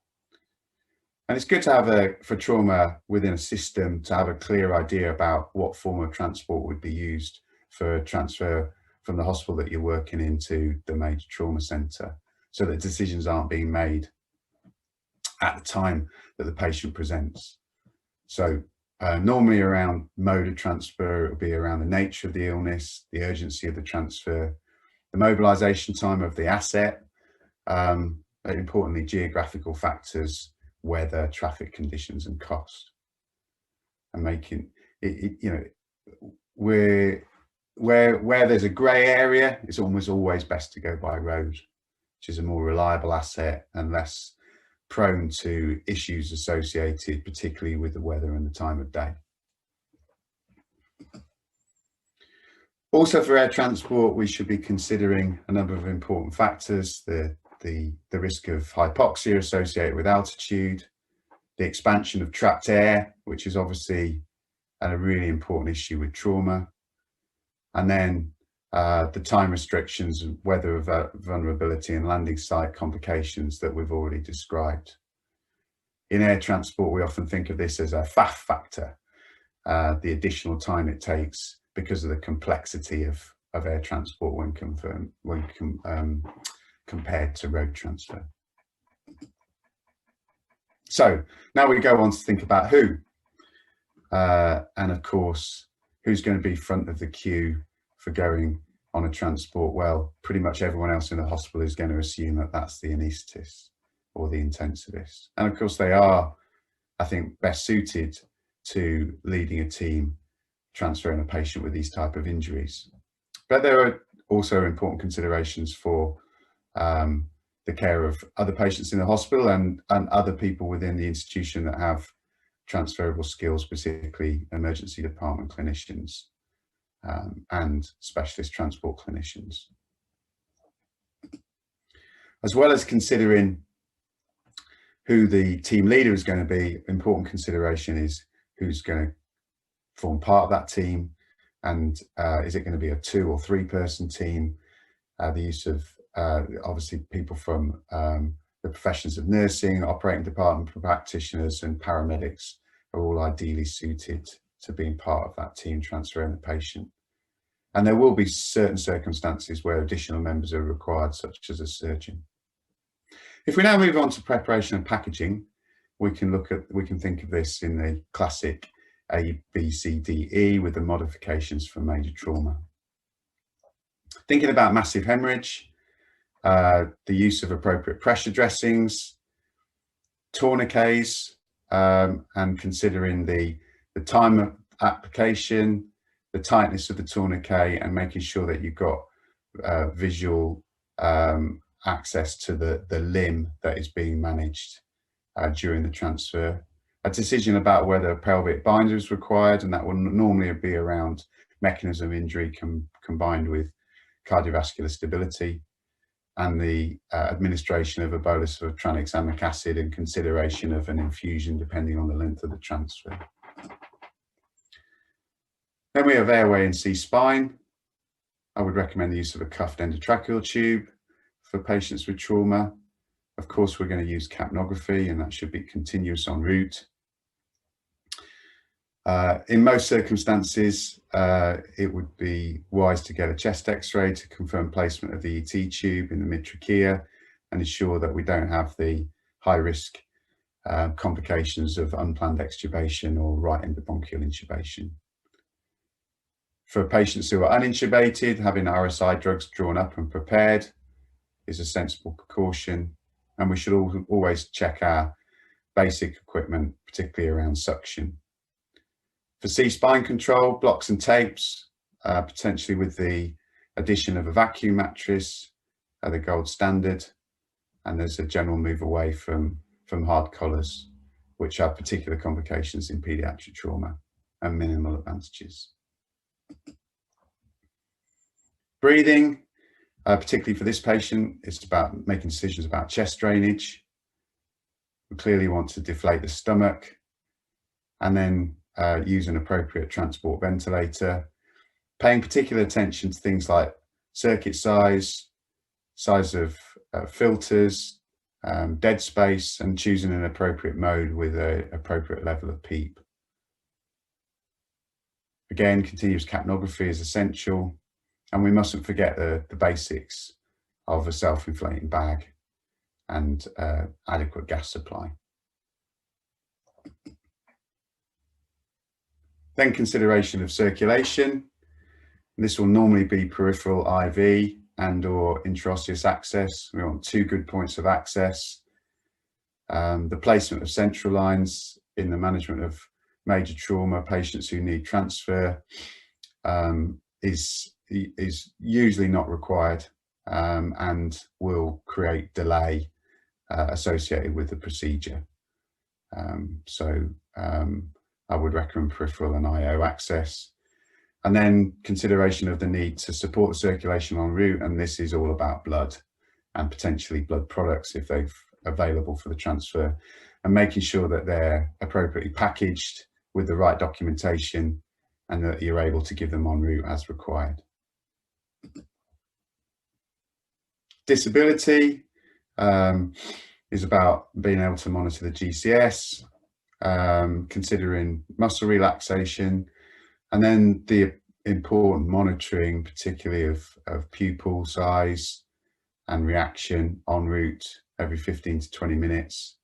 And it's good to have for trauma within a system, to have a clear idea about what form of transport would be used for transfer from the hospital that you're working into the major trauma centre, so that decisions aren't being made at the time that the patient presents. So normally around mode of transfer, it will be around the nature of the illness, the urgency of the transfer, the mobilisation time of the asset, but importantly, geographical factors, weather, traffic conditions, and cost. And making it, you know, where there's a grey area, it's almost always best to go by road, which is a more reliable asset and less prone to issues associated particularly with the weather and the time of day. Also, for air transport, we should be considering a number of important factors: the risk of hypoxia associated with altitude, the expansion of trapped air, which is obviously a really important issue with trauma, and then the time restrictions, weather vulnerability, and landing site complications that we've already described. In air transport, we often think of this as a FAF factor, the additional time it takes because of the complexity of air transport when compared to road transfer. So now we go on to think about who, and of course, who's going to be front of the queue for going on a transport. Well, pretty much everyone else in the hospital is going to assume that that's the anaesthetist or the intensivist. And of course they are, I think, best suited to leading a team transferring a patient with these type of injuries. But there are also important considerations for the care of other patients in the hospital and other people within the institution that have transferable skills, particularly emergency department clinicians and specialist transport clinicians. As well as considering who the team leader is going to be, important consideration is who's going to form part of that team, and is it going to be a 2 or 3 person team? The use of obviously people from the professions of nursing, operating department practitioners, and paramedics are all ideally suited to being part of that team transferring the patient. And there will be certain circumstances where additional members are required, such as a surgeon. If we now move on to preparation and packaging, we can think of this in the classic A, B, C, D, E, with the modifications for major trauma. Thinking about massive hemorrhage, the use of appropriate pressure dressings, tourniquets, and considering the time of application, the tightness of the tourniquet, and making sure that you've got visual access to the limb that is being managed during the transfer. A decision about whether a pelvic binder is required, and that will normally be around mechanism of injury combined with cardiovascular stability, and the administration of a bolus of tranexamic acid and consideration of an infusion depending on the length of the transfer. Then we have airway and C-spine. I would recommend the use of a cuffed endotracheal tube for patients with trauma. Of course, we're going to use capnography, and that should be continuous en route. In most circumstances, it would be wise to get a chest x-ray to confirm placement of the ET tube in the mid-trachea and ensure that we don't have the high-risk complications of unplanned extubation or right endobronchial intubation. For patients who are unintubated, having RSI drugs drawn up and prepared is a sensible precaution, and we should always check our basic equipment, particularly around suction. For C-spine control, blocks and tapes, potentially with the addition of a vacuum mattress, are the gold standard, and there's a general move away from hard collars, which have particular complications in paediatric trauma and minimal advantages. Breathing, particularly for this patient, it's about making decisions about chest drainage, We clearly want to deflate the stomach and then use an appropriate transport ventilator, paying particular attention to things like circuit size of filters, dead space, and choosing an appropriate mode with an appropriate level of PEEP. Again, continuous capnography is essential, and we mustn't forget the basics of a self-inflating bag and adequate gas supply. Then consideration of circulation. This will normally be peripheral IV and or intraosseous access. We want 2 good points of access. The placement of central lines in the management of major trauma patients who need transfer is usually not required and will create delay associated with the procedure. I would recommend peripheral and IO access. And then consideration of the need to support the circulation en route, and this is all about blood and potentially blood products if they're available for the transfer, and making sure that they're appropriately packaged with the right documentation and that you're able to give them en route as required. Disability is about being able to monitor the GCS, considering muscle relaxation, and then the important monitoring, particularly of pupil size and reaction en route every 15 to 20 minutes.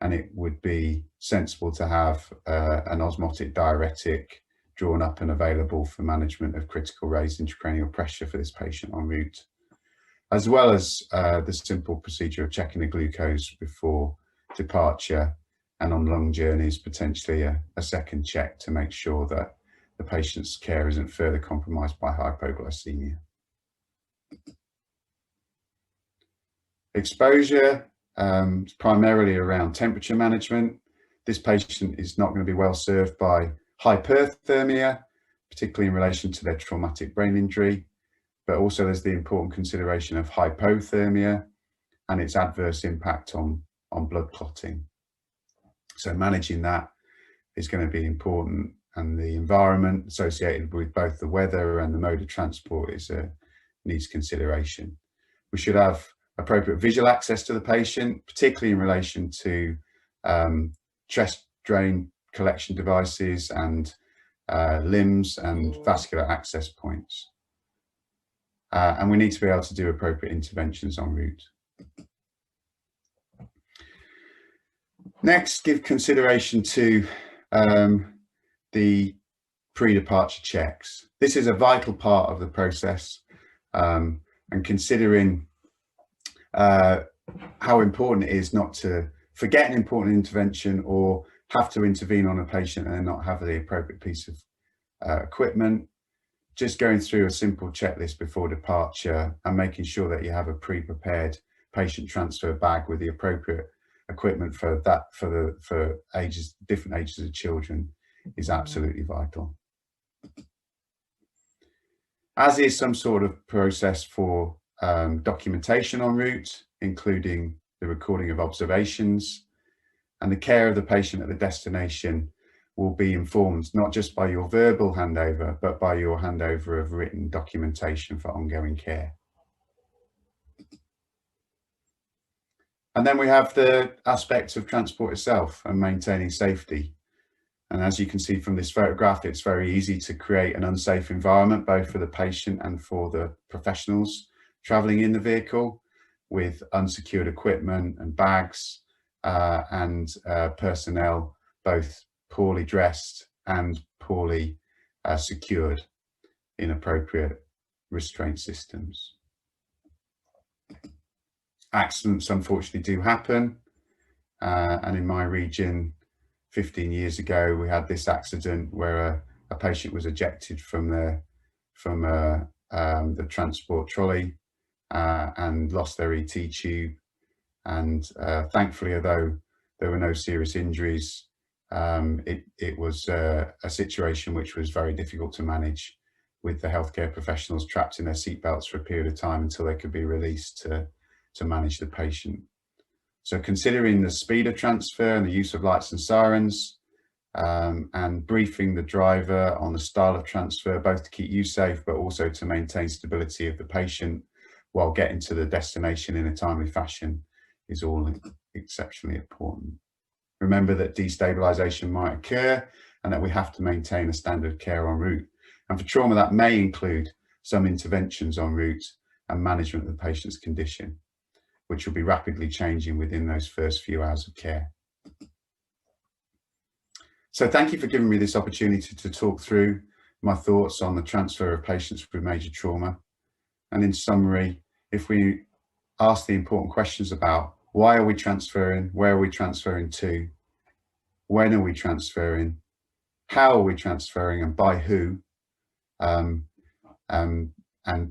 And it would be sensible to have an osmotic diuretic drawn up and available for management of critical raised intracranial pressure for this patient en route, as well as the simple procedure of checking the glucose before departure, and on long journeys, potentially a second check to make sure that the patient's care isn't further compromised by hypoglycemia. Exposure is primarily around temperature management. This patient is not going to be well served by hyperthermia, particularly in relation to their traumatic brain injury, but also there's the important consideration of hypothermia and its adverse impact on blood clotting. So managing that is going to be important, and the environment associated with both the weather and the mode of transport needs consideration. We should have appropriate visual access to the patient, particularly in relation to chest drain collection devices and limbs and vascular access points. And we need to be able to do appropriate interventions en route. Next, give consideration to the pre-departure checks. This is a vital part of the process, and considering how important it is not to forget an important intervention or have to intervene on a patient and not have the appropriate piece of equipment. Just going through a simple checklist before departure and making sure that you have a pre-prepared patient transfer bag with the appropriate equipment for different ages of children is absolutely vital. As is some sort of process for documentation en route, including the recording of observations, and the care of the patient at the destination will be informed not just by your verbal handover, but by your handover of written documentation for ongoing care. And then we have the aspects of transport itself and maintaining safety. And as you can see from this photograph, it's very easy to create an unsafe environment, both for the patient and for the professionals traveling in the vehicle, with unsecured equipment and bags and personnel, both poorly dressed and poorly secured in appropriate restraint systems. Accidents unfortunately do happen, and in my region 15 years ago we had this accident where a patient was ejected from the transport trolley and lost their ET tube, and thankfully, although there were no serious injuries, it was a situation which was very difficult to manage, with the healthcare professionals trapped in their seatbelts for a period of time until they could be released to manage the patient. So considering the speed of transfer and the use of lights and sirens, and briefing the driver on the style of transfer, both to keep you safe, but also to maintain stability of the patient while getting to the destination in a timely fashion, is all exceptionally important. Remember that destabilization might occur and that we have to maintain a standard of care en route. And for trauma, that may include some interventions en route and management of the patient's condition, which will be rapidly changing within those first few hours of care. So thank you for giving me this opportunity to talk through my thoughts on the transfer of patients with major trauma. And in summary, if we ask the important questions about why are we transferring, where are we transferring to, when are we transferring, how are we transferring, and by who, and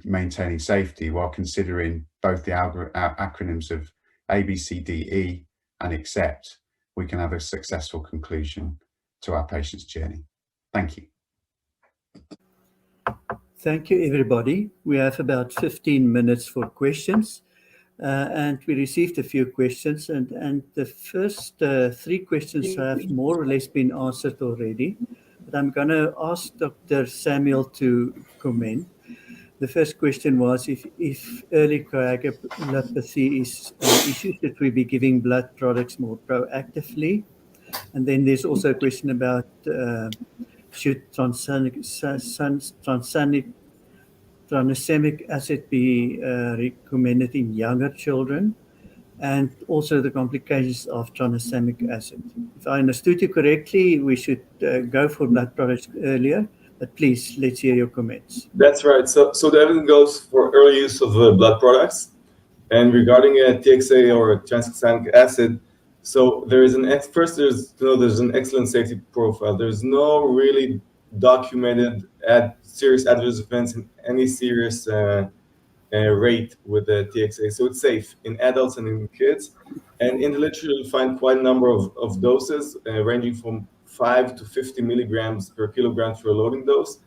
maintaining safety while considering both the acronyms of A, B, C, D, E, and accept, we can have a successful conclusion to our patient's journey. Thank you. Thank you, everybody. We have about 15 minutes for questions, and we received a few questions, and the first 3 questions have more or less been answered already, but I'm going to ask Dr. Samuel to comment. The first question was, if early coagulopathy is an issue, should we be giving blood products more proactively? And then there's also a question about should tranexamic acid be recommended in younger children, and also the complications of tranexamic acid. If I understood you correctly, we should go for blood products earlier, but please, let's hear your comments. That's right. So the evidence goes for early use of blood products. And regarding TXA or tranexamic acid, so there is there's an excellent safety profile. There's no really documented serious adverse events in any serious rate with the TXA. So it's safe in adults and in kids. And in the literature, you'll find quite a number of doses ranging from 5 to 50 milligrams per kilogram for a loading dose.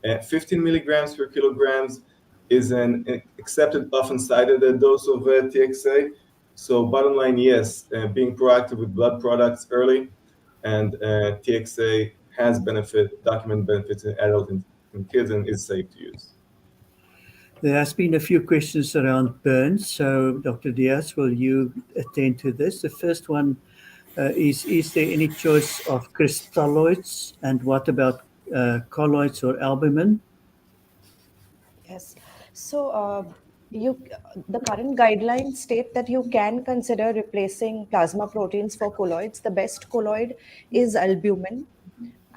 15 milligrams per kilograms is an accepted, often cited dose of TXA. So bottom line, yes, being proactive with blood products early, and TXA has documented benefits in adults and kids, and is safe to use. There has been a few questions around burns. So Dr. Diaz, will you attend to this? The first one is there any choice of crystalloids, and what about colloids or albumin? Yes. So the current guidelines state that you can consider replacing plasma proteins for colloids. The best colloid is albumin.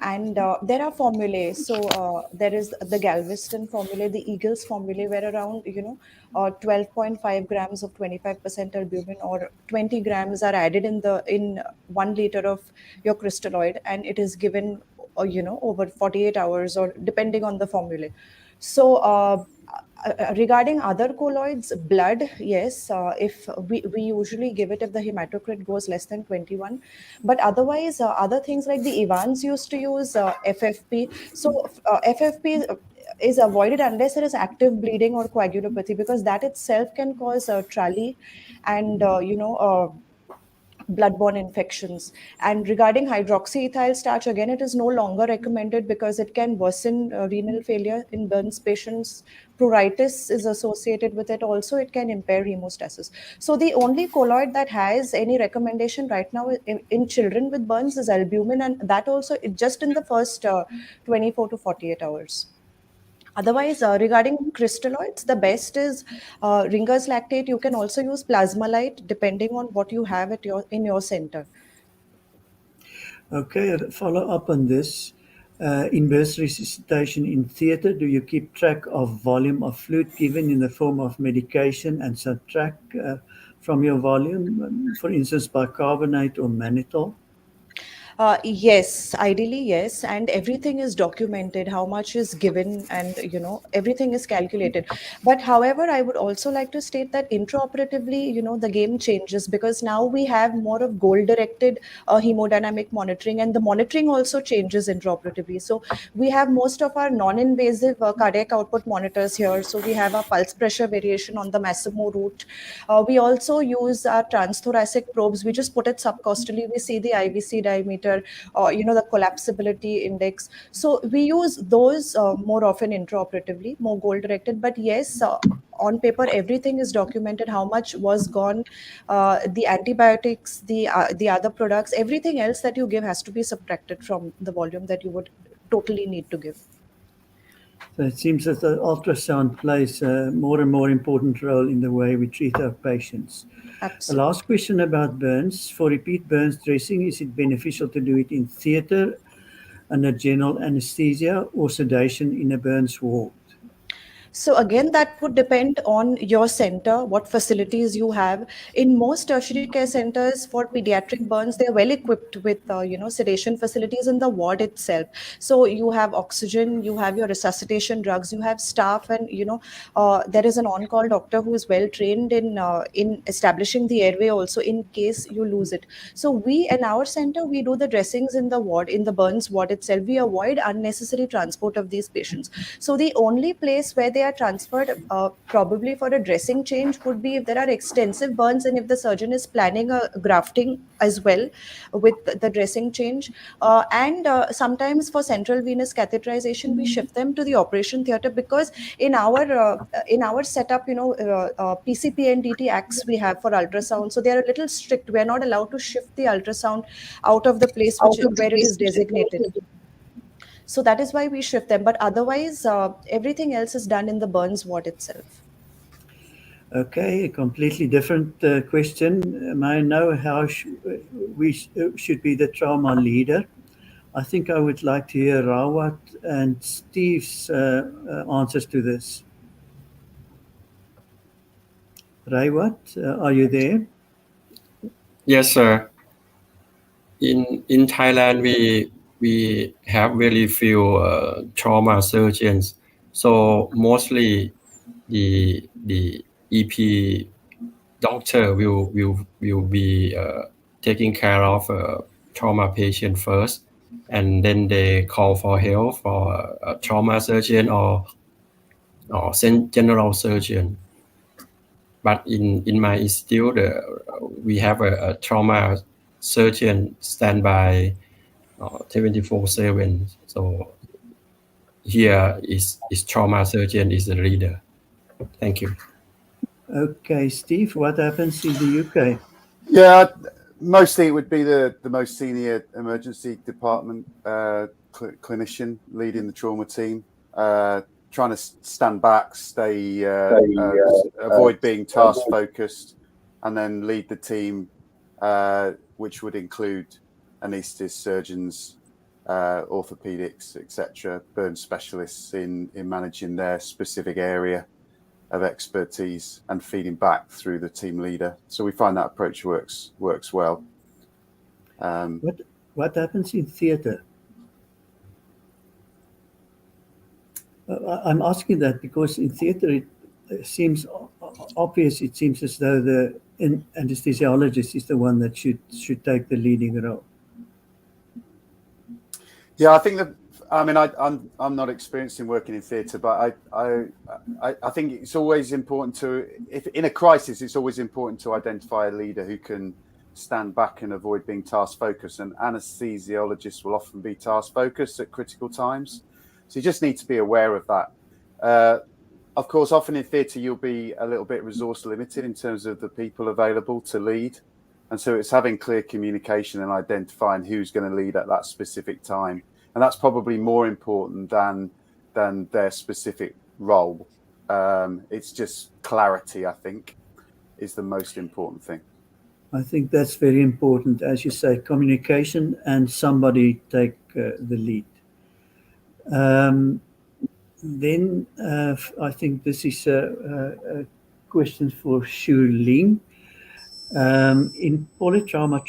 And there are formulae. So there is the Galveston formulae, the Eagles formulae, where around 12.5 grams of 25% albumin or 20 grams are added in 1 liter of your crystalloid, and it is given over 48 hours or depending on the formula. So regarding other colloids, blood, yes, if we usually give it if the hematocrit goes less than 21, but otherwise other things like the Evans used to use FFP. So FFP is avoided unless there is active bleeding or coagulopathy, because that itself can cause trally and bloodborne infections. And regarding hydroxyethyl starch, again, it is no longer recommended because it can worsen renal failure in burns patients. Pruritus is associated with it. Also, it can impair hemostasis. So the only colloid that has any recommendation right now in children with burns is albumin, and that also just in the first 24 to 48 hours. Otherwise, regarding crystalloids, the best is Ringer's lactate. You can also use Plasmalite depending on what you have in your center. Okay, follow up on this. In burst resuscitation in theatre, do you keep track of volume of fluid given in the form of medication and subtract from your volume, for instance, bicarbonate or mannitol? Yes, ideally, yes. And everything is documented, how much is given, and everything is calculated. But however, I would also like to state that intraoperatively, the game changes because now we have more of goal-directed hemodynamic monitoring, and the monitoring also changes intraoperatively. So we have most of our non-invasive cardiac output monitors here. So we have a pulse pressure variation on the Massimo route. We also use our transthoracic probes. We just put it subcostally. We see the IVC diameter, the collapsibility index. So we use those more often intraoperatively, more goal directed. But yes, on paper, everything is documented. How much was gone, the antibiotics, the other products, everything else that you give has to be subtracted from the volume that you would totally need to give. So it seems that the ultrasound plays a more and more important role in the way we treat our patients. Absolutely. A last question about burns. For repeat burns dressing, is it beneficial to do it in theatre under general anesthesia or sedation in a burns ward? So again, that would depend on your center, what facilities you have. In most tertiary care centers for pediatric burns, they're well equipped with sedation facilities in the ward itself. So you have oxygen, you have your resuscitation drugs, you have staff, and there is an on-call doctor who is well trained in establishing the airway also in case you lose it. So we in our center, we do the dressings in the ward, in the burns ward itself. We avoid unnecessary transport of these patients. So the only place where they are transferred probably for a dressing change would be if there are extensive burns and if the surgeon is planning a grafting as well with the dressing change. And sometimes for central venous catheterization, we shift them to the operation theater because in our setup, PCP and DT acts we have for ultrasound. So they are a little strict. We're not allowed to shift the ultrasound out of the place where it is designated. So that is why we shift them. But otherwise, everything else is done in the burns ward itself. Okay, a completely different question. May I know how we should be the trauma leader? I think I would like to hear Rawat and Steve's answers to this. Rawat, are you there? Yes, sir. In Thailand, we have very few trauma surgeons, so mostly the EP doctor will be taking care of a trauma patient first, and then they call for help for a trauma surgeon or general surgeon. But in my institute, we have a trauma surgeon standby 24/7. So here is trauma surgeon is the leader. Thank you. Okay, Steve, what happens in the UK? Yeah, mostly it would be the most senior emergency department clinician leading the trauma team, trying to stand back, avoid being task focused, and then lead the team, which would include anaesthetists, surgeons, orthopedics, etc., burn specialists in managing their specific area of expertise and feeding back through the team leader. So we find that approach works well. What happens in theatre? I'm asking that because in theatre it seems obvious. It seems as though the anesthesiologist is the one that should take the leading role. Yeah, I think that. I mean, I'm not experienced in working in theatre, but I think it's always important to, if in a crisis, it's always important to identify a leader who can stand back and avoid being task focused. And anesthesiologists will often be task focused at critical times, so you just need to be aware of that. Of course, often in theatre you'll be a little bit resource limited in terms of the people available to lead, and so it's having clear communication and identifying who's going to lead at that specific time. And that's probably more important than their specific role. It's just clarity, I think, is the most important thing. I think that's very important, as you say, communication and somebody take the lead. Then I think this is a question for Shu Ling. In polytrauma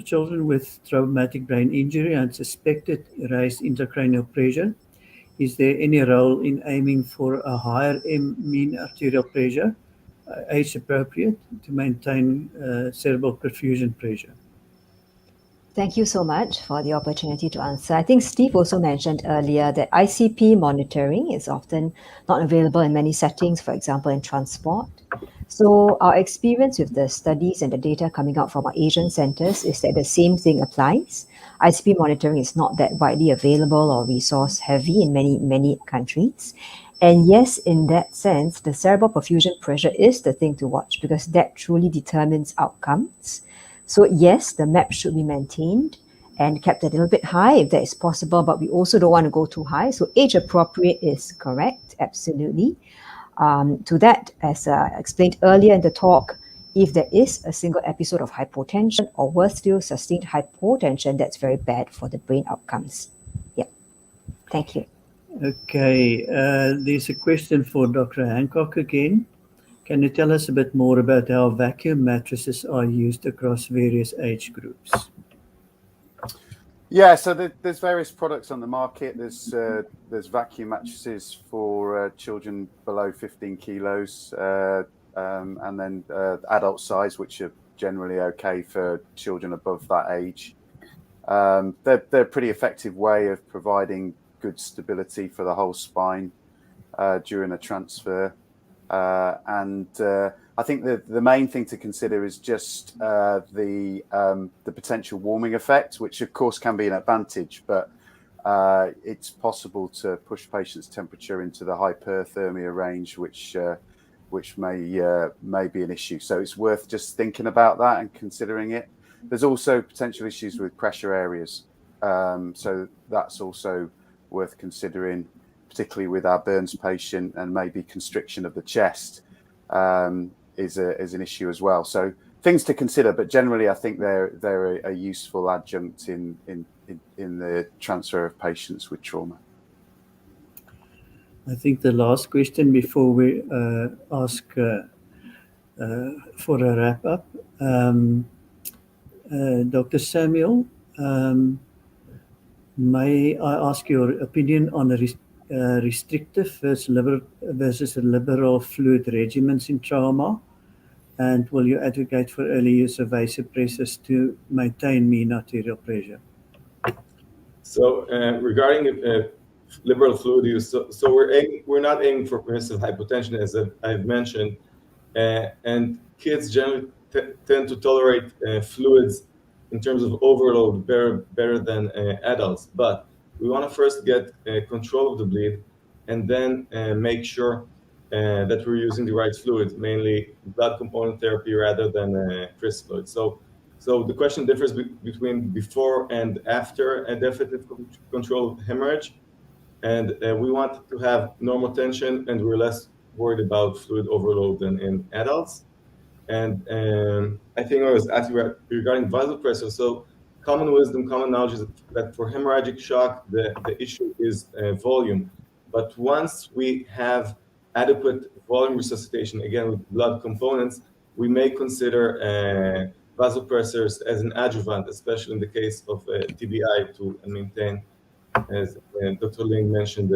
children with traumatic brain injury and suspected raised intracranial pressure, is there any role in aiming for a higher mean arterial pressure, age appropriate, to maintain cerebral perfusion pressure? Thank you so much for the opportunity to answer. I think Steve also mentioned earlier that ICP monitoring is often not available in many settings, for example, in transport. So our experience with the studies and the data coming out from our Asian centers is that the same thing applies. ICP monitoring is not that widely available or resource heavy in many countries. And yes, in that sense, the cerebral perfusion pressure is the thing to watch because that truly determines outcomes. So yes, the map should be maintained and kept a little bit high if that is possible, but we also don't want to go too high. So age appropriate is correct, absolutely. To that, as explained earlier in the talk, if there is a single episode of hypotension or worse still, sustained hypotension, that's very bad for the brain outcomes. Yeah, thank you. Okay, there's a question for Dr. Hancock again. Can you tell us a bit more about how vacuum mattresses are used across various age groups? Yeah, so there's various products on the market. There's vacuum mattresses for children below 15 kilos, and then adult size, which are generally okay for children above that age. They're a pretty effective way of providing good stability for the whole spine during a transfer. And I think the main thing to consider is just the potential warming effect, which of course can be an advantage, but it's possible to push patients' temperature into the hyperthermia range, which may be an issue. So it's worth just thinking about that and considering it. There's also potential issues with pressure areas, so that's also worth considering, particularly with our burns patient, and maybe constriction of the chest is an issue as well. So things to consider, but generally I think they're a useful adjunct in the transfer of patients with trauma. I think the last question before we ask for a wrap up, Dr. Samuel, may I ask your opinion on a restrictive versus liberal fluid regimens in trauma? And will you advocate for early use of vasopressors to maintain mean arterial pressure? So regarding liberal fluid use, so we're not aiming for permissive hypotension, as I've mentioned, and kids generally tend to tolerate fluids in terms of overload better than adults. But we want to first get control of the bleed, and then make sure that we're using the right fluids, mainly blood component therapy rather than crisp fluid. So the question differs between before and after a definitive control of hemorrhage, and we want to have normal tension, and we're less worried about fluid overload than in adults. And I think I was asking regarding vasopressor. So common wisdom, common knowledge is that for hemorrhagic shock, the issue is volume. But once we have adequate volume resuscitation, again with blood components, we may consider vasopressors as an adjuvant, especially in the case of TBI, to maintain, as Dr. Ling mentioned,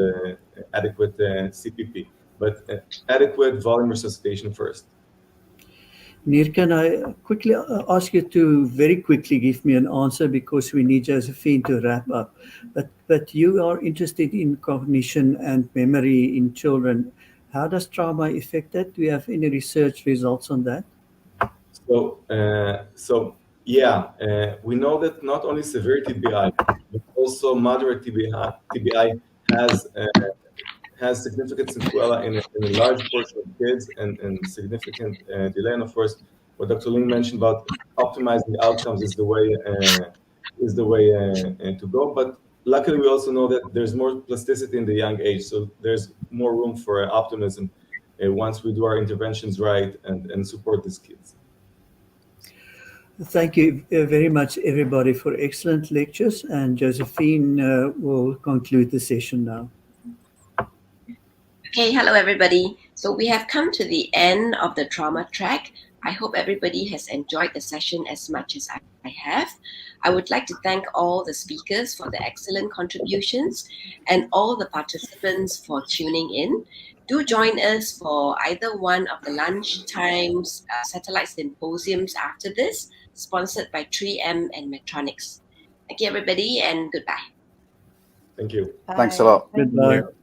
adequate CPP. But adequate volume resuscitation first. Nir, can I quickly ask you to very quickly give me an answer, because we need Josephine to wrap up. But you are interested in cognition and memory in children. How does trauma affect that? Do you have any research results on that? So we know that not only severe TBI, but also moderate TBI has significant sequela in a large portion of kids, and significant delay. And of course, what Dr. Ling mentioned about optimizing outcomes is the way to go. But luckily, we also know that there's more plasticity in the young age, so there's more room for optimism once we do our interventions right and support these kids. Thank you very much, everybody, for excellent lectures. And Josephine will conclude the session now. Okay, hello everybody. So we have come to the end of the trauma track. I hope everybody has enjoyed the session as much as I have. I would like to thank all the speakers for the excellent contributions and all the participants for tuning in. Do join us for either one of the lunchtimes satellite symposiums after this, sponsored by 3M and Medtronics. Thank you, everybody, and goodbye. Thank you. Thanks a lot. Thank Goodbye. you.